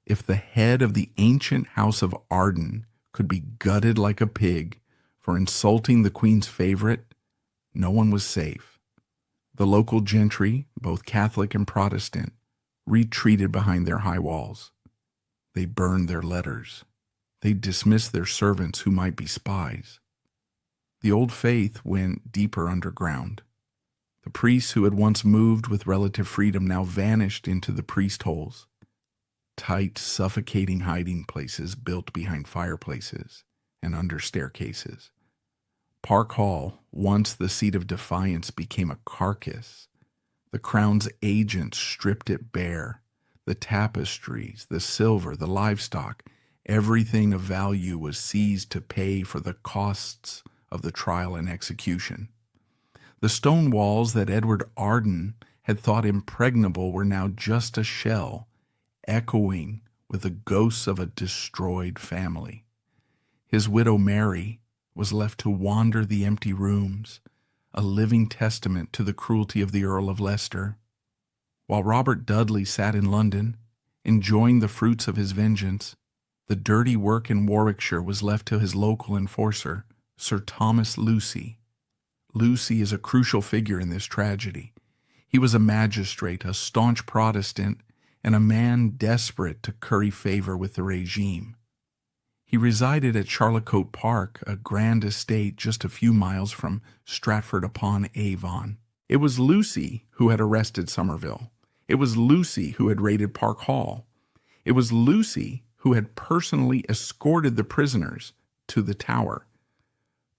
If the head of the ancient house of Arden could be gutted like a pig for insulting the Queen's favorite, no one was safe. The local gentry, both Catholic and Protestant, retreated behind their high walls. They burned their letters. They dismissed their servants who might be spies. The old faith went deeper underground. The priests who had once moved with relative freedom now vanished into the priest holes, tight, suffocating hiding places built behind fireplaces and under staircases. Park Hall, once the seat of defiance, became a carcass. The Crown's agents stripped it bare. The tapestries, the silver, the livestock, everything of value was seized to pay for the costs of the trial and execution. The stone walls that Edward Arden had thought impregnable were now just a shell, echoing with the ghosts of a destroyed family. His widow Mary was left to wander the empty rooms, a living testament to the cruelty of the Earl of Leicester. While Robert Dudley sat in London, enjoying the fruits of his vengeance, the dirty work in Warwickshire was left to his local enforcer, Sir Thomas Lucy. Lucy is a crucial figure in this tragedy. He was a magistrate, a staunch Protestant, and a man desperate to curry favor with the regime. He resided at Charlecote Park, a grand estate just a few miles from Stratford-upon-Avon. It was Lucy who had arrested Somerville. It was Lucy who had raided Park Hall. It was Lucy who had personally escorted the prisoners to the Tower.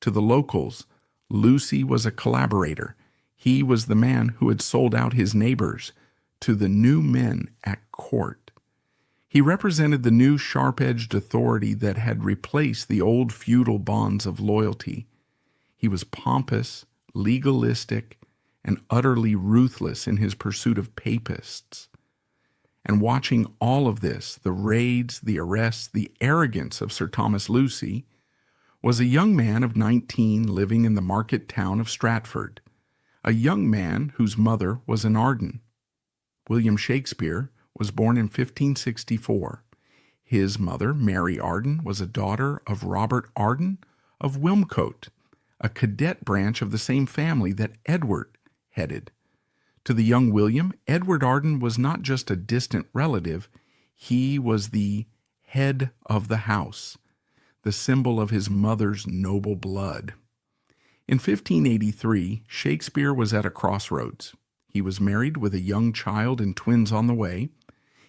To the locals, Lucy was a collaborator. He was the man who had sold out his neighbors to the new men at court. He represented the new sharp-edged authority that had replaced the old feudal bonds of loyalty. He was pompous, legalistic, and utterly ruthless in his pursuit of papists. And watching all of this, the raids, the arrests, the arrogance of Sir Thomas Lucy, was a young man of 19 living in the market town of Stratford, a young man whose mother was an Arden. William Shakespeare was born in 1564. His mother, Mary Arden, was a daughter of Robert Arden of Wilmcote, a cadet branch of the same family that Edward headed. To the young William, Edward Arden was not just a distant relative, he was the head of the house, the symbol of his mother's noble blood. In 1583, Shakespeare was at a crossroads. He was married with a young child and twins on the way.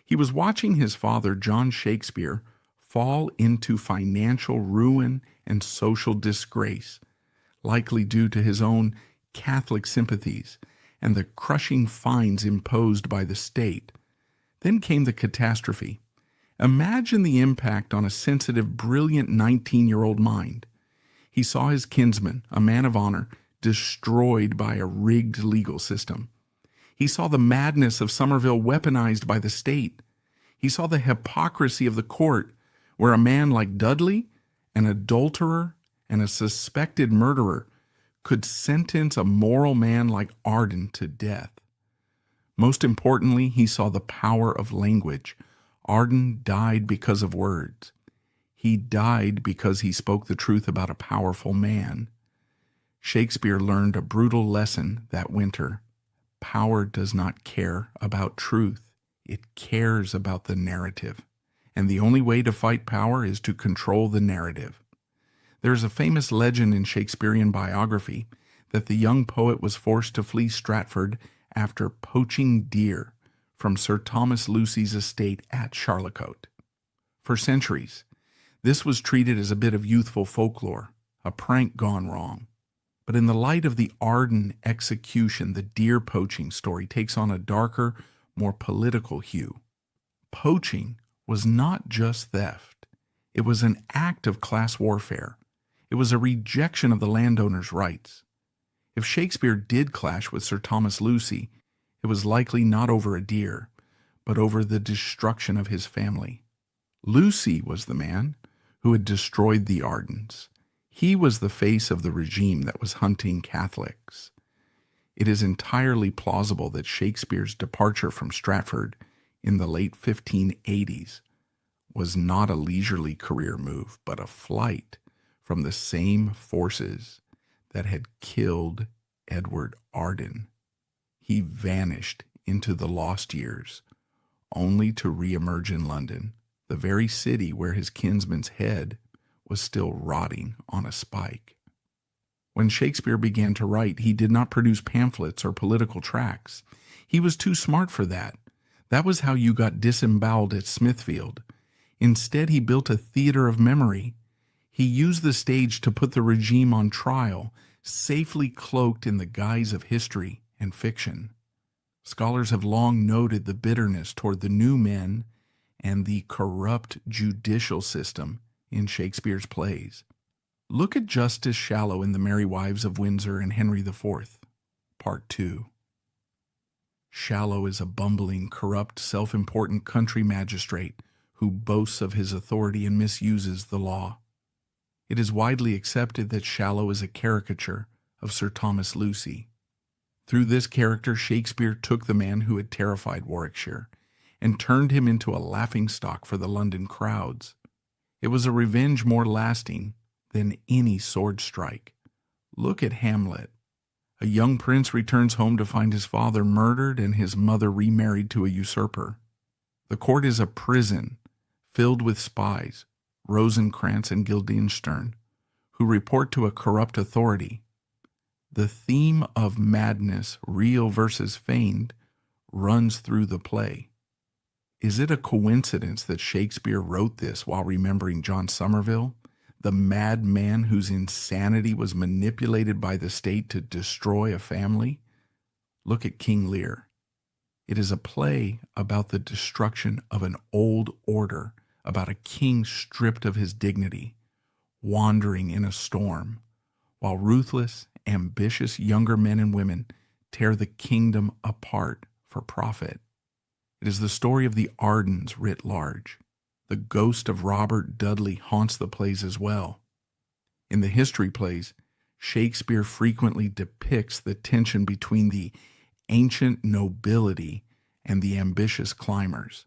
He was watching his father, John Shakespeare, fall into financial ruin and social disgrace, likely due to his own Catholic sympathies and the crushing fines imposed by the state. Then came the catastrophe. Imagine the impact on a sensitive, brilliant 19-year-old mind. He saw his kinsman, a man of honor, destroyed by a rigged legal system. He saw the madness of Somerville weaponized by the state. He saw the hypocrisy of the court where a man like Dudley, an adulterer and a suspected murderer, could sentence a moral man like Arden to death. Most importantly, he saw the power of language. Arden died because of words. He died because he spoke the truth about a powerful man. Shakespeare learned a brutal lesson that winter. Power does not care about truth. It cares about the narrative. And the only way to fight power is to control the narrative. There is a famous legend in Shakespearean biography that the young poet was forced to flee Stratford after poaching deer from Sir Thomas Lucy's estate at Charlecote. For centuries, this was treated as a bit of youthful folklore, a prank gone wrong. But in the light of the Arden execution, the deer poaching story takes on a darker, more political hue. Poaching was not just theft. It was an act of class warfare. It was a rejection of the landowner's rights. If Shakespeare did clash with Sir Thomas Lucy, it was likely not over a deer, but over the destruction of his family. Lucy was the man who had destroyed the Ardens. He was the face of the regime that was hunting Catholics. It is entirely plausible that Shakespeare's departure from Stratford in the late 1580s was not a leisurely career move, but a flight from the same forces that had killed Edward Arden. He vanished into the lost years, only to reemerge in London, the very city where his kinsman's head was still rotting on a spike. When Shakespeare began to write, he did not produce pamphlets or political tracts. He was too smart for that. That was how you got disemboweled at Smithfield. Instead, he built a theater of memory. He used the stage to put the regime on trial, safely cloaked in the guise of history and fiction. Scholars have long noted the bitterness toward the new men and the corrupt judicial system in Shakespeare's plays. Look at Justice Shallow in The Merry Wives of Windsor and Henry IV, Part 2. Shallow is a bumbling, corrupt, self-important country magistrate who boasts of his authority and misuses the law. It is widely accepted that Shallow is a caricature of Sir Thomas Lucy. Through this character, Shakespeare took the man who had terrified Warwickshire and turned him into a laughingstock for the London crowds. It was a revenge more lasting than any sword strike. Look at Hamlet. A young prince returns home to find his father murdered and his mother remarried to a usurper. The court is a prison filled with spies, Rosencrantz and Guildenstern, who report to a corrupt authority. The theme of madness, real versus feigned, runs through the play. Is it a coincidence that Shakespeare wrote this while remembering John Somerville, the madman whose insanity was manipulated by the state to destroy a family? Look at King Lear. It is a play about the destruction of an old order, about a king stripped of his dignity, wandering in a storm, while ruthless, ambitious younger men and women tear the kingdom apart for profit. It is the story of the Ardens writ large. The ghost of Robert Dudley haunts the plays as well. In the history plays, Shakespeare frequently depicts the tension between the ancient nobility and the ambitious climbers.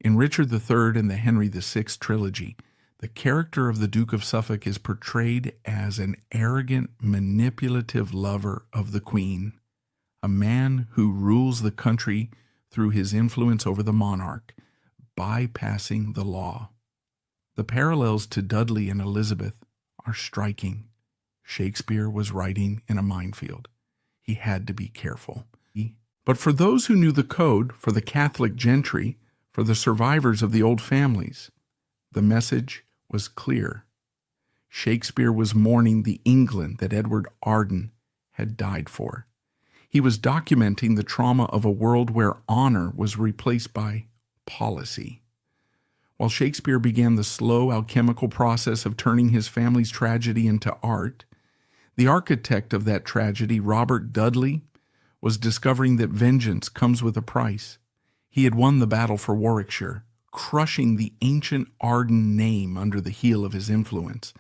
In Richard III and the Henry VI trilogy, the character of the Duke of Suffolk is portrayed as an arrogant, manipulative lover of the Queen, a man who rules the country through his influence over the monarch, bypassing the law. The parallels to Dudley and Elizabeth are striking. Shakespeare was writing in a minefield. He had to be careful. But for those who knew the code, for the Catholic gentry, for the survivors of the old families, the message was clear. Shakespeare was mourning the England that Edward Arden had died for. He was documenting the trauma of a world where honor was replaced by policy. While Shakespeare began the slow alchemical process of turning his family's tragedy into art, the architect of that tragedy, Robert Dudley, was discovering that vengeance comes with a price. He had won the battle for Warwickshire, crushing the ancient Arden name under the heel of his influence.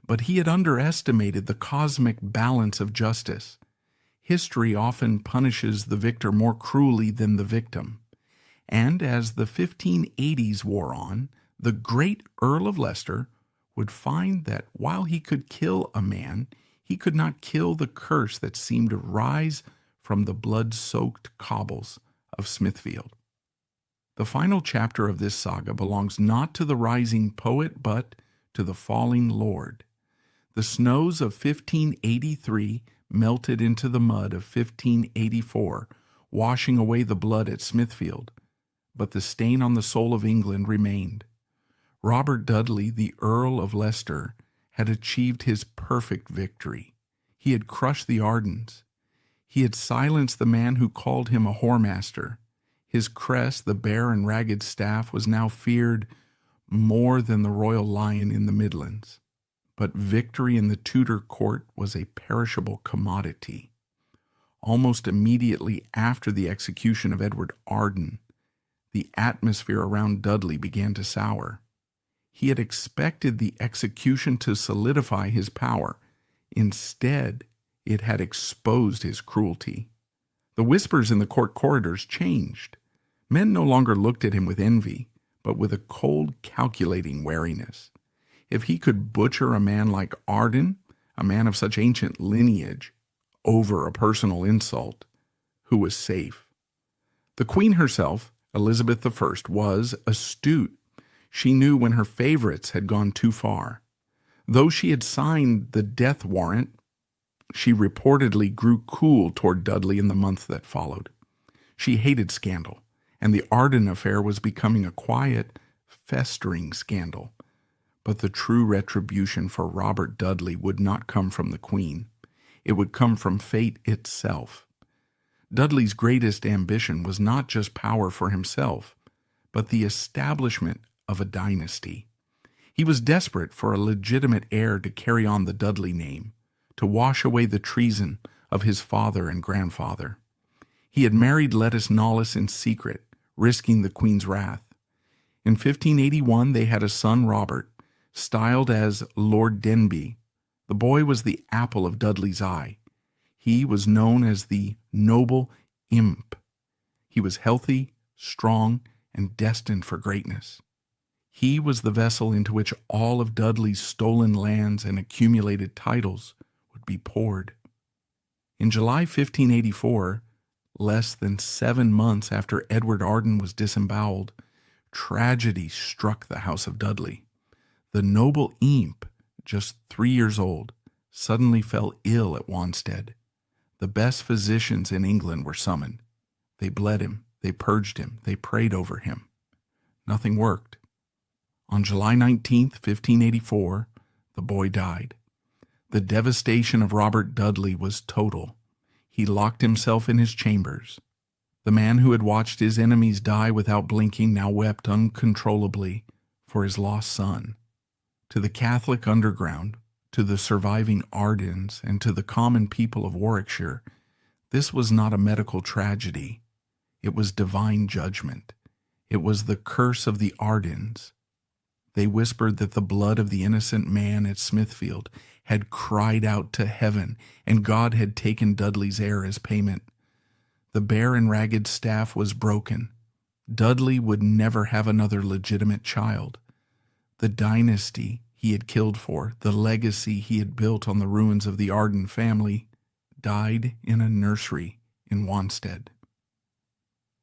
But he had underestimated the cosmic balance of justice. History often punishes the victor more cruelly than the victim. And as the 1580s wore on, the great Earl of Leicester would find that while he could kill a man, he could not kill the curse that seemed to rise from the blood-soaked cobbles of Smithfield. The final chapter of this saga belongs not to the rising poet, but to the falling lord. The snows of 1583 melted into the mud of 1584, washing away the blood at Smithfield, but the stain on the soul of England remained. Robert Dudley, the Earl of Leicester, had achieved his perfect victory. He had crushed the Ardens. He had silenced the man who called him a whoremaster. His crest, the bare and ragged staff, was now feared more than the royal lion in the Midlands. But victory in the Tudor court was a perishable commodity. Almost immediately after the execution of Edward Arden, the atmosphere around Dudley began to sour. He had expected the execution to solidify his power. Instead, it had exposed his cruelty. The whispers in the court corridors changed. Men no longer looked at him with envy, but with a cold, calculating wariness. If he could butcher a man like Arden, a man of such ancient lineage, over a personal insult, who was safe? The Queen herself, Elizabeth I, was astute. She knew when her favorites had gone too far. Though she had signed the death warrant, she reportedly grew cool toward Dudley in the month that followed. She hated scandal, and the Arden affair was becoming a quiet, festering scandal. But the true retribution for Robert Dudley would not come from the Queen. It would come from fate itself. Dudley's greatest ambition was not just power for himself, but the establishment of a dynasty. He was desperate for a legitimate heir to carry on the Dudley name, to wash away the treason of his father and grandfather. He had married Lettice Knollys in secret, risking the Queen's wrath. In 1581 they had a son, Robert, styled as Lord Denbigh. The boy was the apple of Dudley's eye. He was known as the noble imp. He was healthy, strong, and destined for greatness. He was the vessel into which all of Dudley's stolen lands and accumulated titles would be poured. In July 1584, less than 7 months after Edward Arden was disemboweled, tragedy struck the house of Dudley. The noble imp, just 3 years old, suddenly fell ill at Wanstead. The best physicians in England were summoned. They bled him, they purged him, they prayed over him. Nothing worked. On July 19, 1584, the boy died. The devastation of Robert Dudley was total. He locked himself in his chambers. The man who had watched his enemies die without blinking now wept uncontrollably for his lost son. To the Catholic underground, to the surviving Ardens, and to the common people of Warwickshire, this was not a medical tragedy. It was divine judgment. It was the curse of the Ardens. They whispered that the blood of the innocent man at Smithfield had cried out to heaven, and God had taken Dudley's heir as payment. The bare and ragged staff was broken. Dudley would never have another legitimate child. The dynasty he had killed for, the legacy he had built on the ruins of the Arden family, died in a nursery in Wanstead.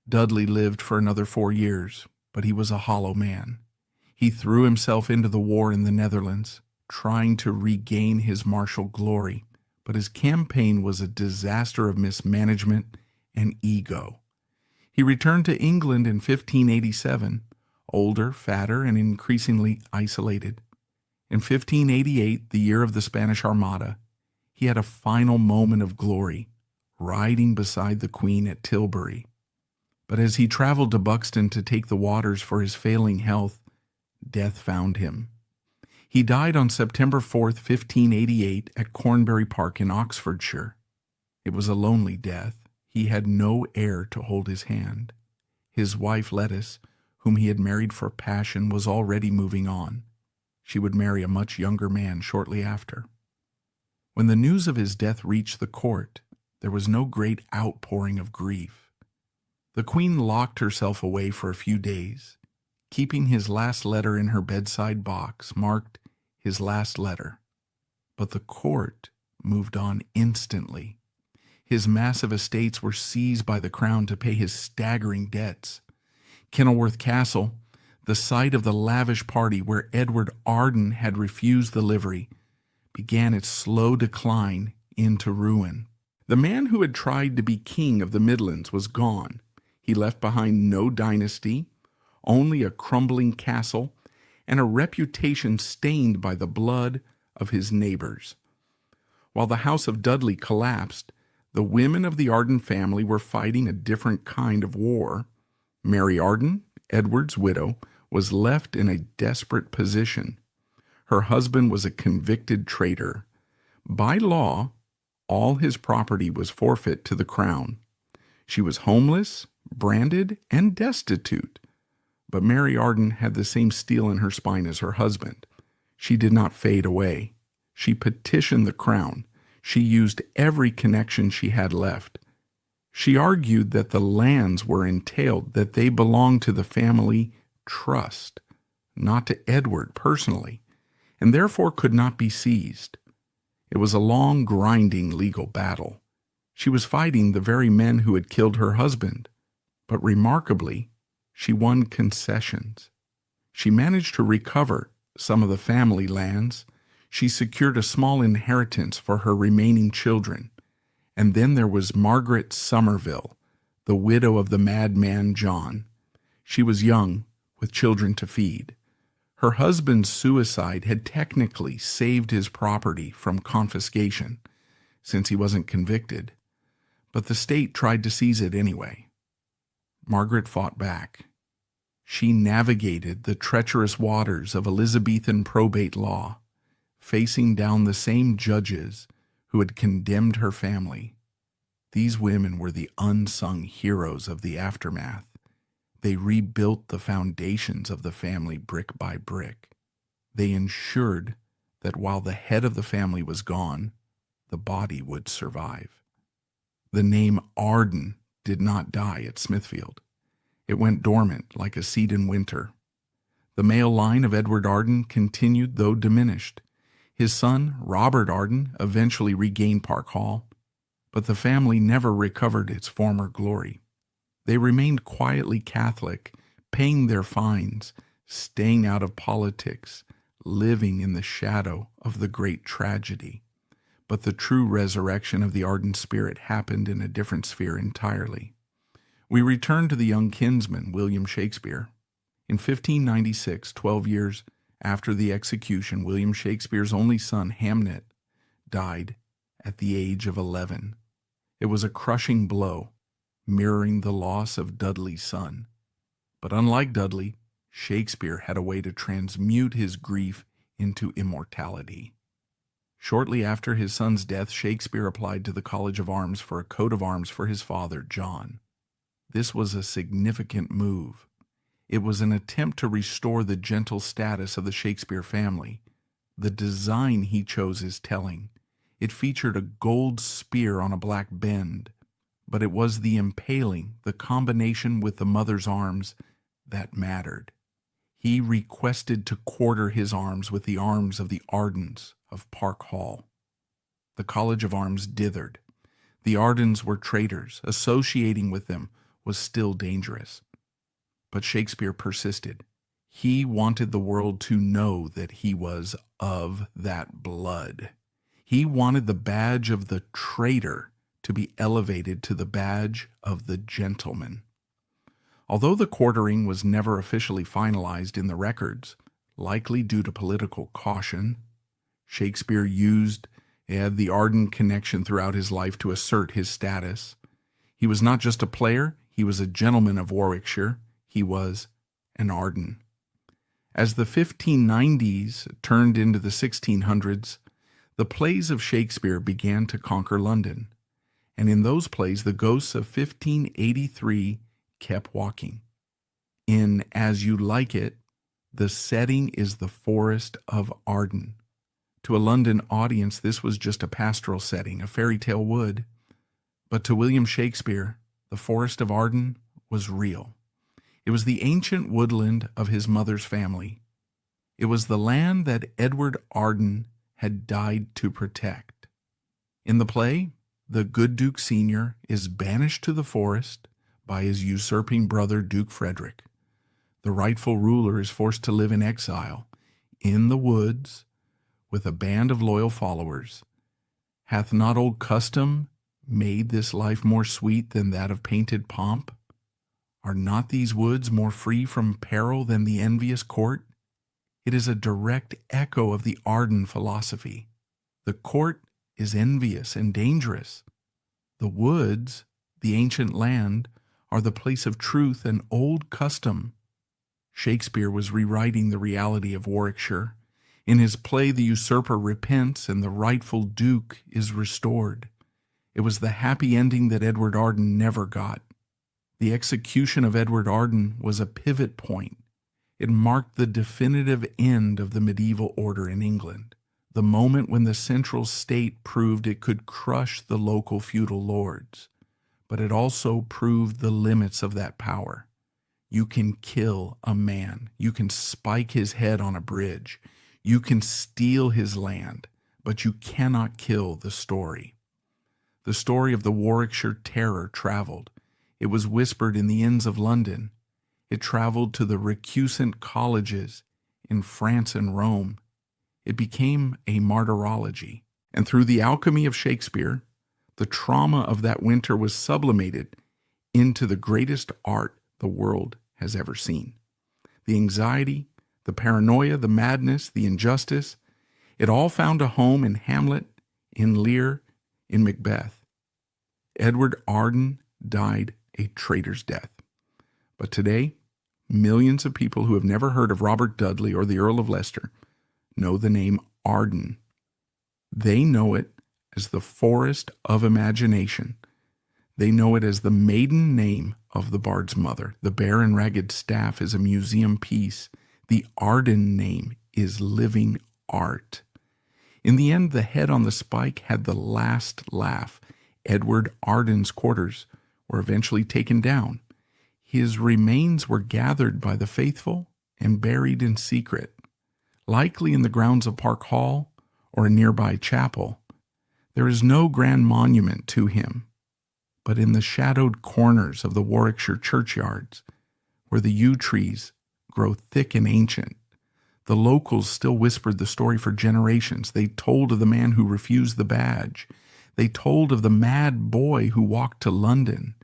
Dudley lived for another 4 years, but he was a hollow man. He threw himself into the war in the Netherlands, trying to regain his martial glory, but his campaign was a disaster of mismanagement and ego. He returned to England in 1587, older, fatter, and increasingly isolated. In 1588, the year of the Spanish Armada, he had a final moment of glory, riding beside the Queen at Tilbury. But as he traveled to Buxton to take the waters for his failing health, death found him. He died on September 4th, 1588, at Cornbury Park in Oxfordshire. It was a lonely death. He had no heir to hold his hand. His wife, Lettice, whom he had married for passion, was already moving on. She would marry a much younger man shortly after. When the news of his death reached the court, there was no great outpouring of grief. The queen locked herself away for a few days, keeping his last letter in her bedside box, marked his last letter. But the court moved on instantly. His massive estates were seized by the crown to pay his staggering debts. Kenilworth Castle, the site of the lavish party where Edward Arden had refused the livery, began its slow decline into ruin. The man who had tried to be king of the Midlands was gone. He left behind no dynasty, only a crumbling castle, and a reputation stained by the blood of his neighbors. While the House of Dudley collapsed, the women of the Arden family were fighting a different kind of war. Mary Arden, Edward's widow, was left in a desperate position. Her husband was a convicted traitor. By law, all his property was forfeit to the crown. She was homeless, branded, and destitute. But Mary Arden had the same steel in her spine as her husband. She did not fade away. She petitioned the crown. She used every connection she had left. She argued that the lands were entailed, that they belonged to the family trust, not to Edward personally, and therefore could not be seized. It was a long, grinding legal battle. She was fighting the very men who had killed her husband, but remarkably, she won concessions. She managed to recover some of the family lands. She secured a small inheritance for her remaining children. And then there was Margaret Somerville, the widow of the madman John. She was young, with children to feed. Her husband's suicide had technically saved his property from confiscation, since he wasn't convicted, but the state tried to seize it anyway. Margaret fought back. She navigated the treacherous waters of Elizabethan probate law, facing down the same judges who had condemned her family. These women were the unsung heroes of the aftermath. They rebuilt the foundations of the family brick by brick. They ensured that while the head of the family was gone, the body would survive. The name Arden did not die at Smithfield. It went dormant like a seed in winter. The male line of Edward Arden continued, though diminished. His son, Robert Arden, eventually regained Park Hall, but the family never recovered its former glory. They remained quietly Catholic, paying their fines, staying out of politics, living in the shadow of the great tragedy. But the true resurrection of the Arden spirit happened in a different sphere entirely. We return to the young kinsman, William Shakespeare. In 1596, 12 years after the execution, William Shakespeare's only son, Hamnet, died at the age of 11. It was a crushing blow, mirroring the loss of Dudley's son. But unlike Dudley, Shakespeare had a way to transmute his grief into immortality. Shortly after his son's death, Shakespeare applied to the College of Arms for a coat of arms for his father, John. This was a significant move. It was an attempt to restore the gentle status of the Shakespeare family. The design he chose is telling. It featured a gold spear on a black bend, but it was the impaling, the combination with the mother's arms, that mattered. He requested to quarter his arms with the arms of the Ardens of Park Hall. The College of Arms dithered. The Ardens were traitors. Associating with them was still dangerous. But Shakespeare persisted. He wanted the world to know that he was of that blood. He wanted the badge of the traitor to be elevated to the badge of the gentleman. Although the quartering was never officially finalized in the records, likely due to political caution, Shakespeare used the Arden connection throughout his life to assert his status. He was not just a player, he was a gentleman of Warwickshire. He was an Arden. As the 1590s turned into the 1600s, the plays of Shakespeare began to conquer London, and in those plays the ghosts of 1583 kept walking. In As You Like It, the setting is the forest of Arden. To a London audience, this was just a pastoral setting, a fairy tale wood. But to William Shakespeare, the forest of Arden was real. It was the ancient woodland of his mother's family. It was the land that Edward Arden had died to protect. In the play, the good Duke Senior is banished to the forest by his usurping brother Duke Frederick. The rightful ruler is forced to live in exile, in the woods, with a band of loyal followers. Hath not old custom made this life more sweet than that of painted pomp? Are not these woods more free from peril than the envious court? It is a direct echo of the Arden philosophy. The court is envious and dangerous. The woods, the ancient land, are the place of truth and old custom. Shakespeare was rewriting the reality of Warwickshire. In his play, the usurper repents and the rightful duke is restored. It was the happy ending that Edward Arden never got. The execution of Edward Arden was a pivot point. It marked the definitive end of the medieval order in England, the moment when the central state proved it could crush the local feudal lords. But it also proved the limits of that power. You can kill a man. You can spike his head on a bridge. You can steal his land, but you cannot kill the story. The story of the Warwickshire Terror traveled. It was whispered in the inns of London. It traveled to the recusant colleges in France and Rome. It became a martyrology. And through the alchemy of Shakespeare, the trauma of that winter was sublimated into the greatest art the world has ever seen. The anxiety, the paranoia, the madness, the injustice, it all found a home in Hamlet, in Lear, in Macbeth. Edward Arden died a traitor's death. But today, millions of people who have never heard of Robert Dudley or the Earl of Leicester know the name Arden. They know it as the forest of imagination. They know it as the maiden name of the bard's mother. The bare and ragged staff is a museum piece. The Arden name is living art. In the end, the head on the spike had the last laugh. Edward Arden's quarters were eventually taken down. His remains were gathered by the faithful and buried in secret, likely in the grounds of Park Hall or a nearby chapel. There is no grand monument to him, but in the shadowed corners of the Warwickshire churchyards, where the yew trees grow thick and ancient, the locals still whispered the story for generations. They told of the man who refused the badge. They told of the mad boy who walked to London.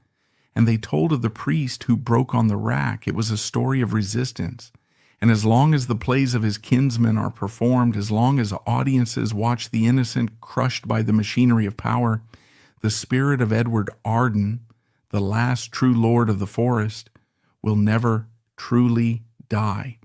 And they told of the priest who broke on the rack. It was a story of resistance. And as long as the plays of his kinsmen are performed, as long as audiences watch the innocent crushed by the machinery of power, the spirit of Edward Arden, the last true lord of the forest, will never truly die.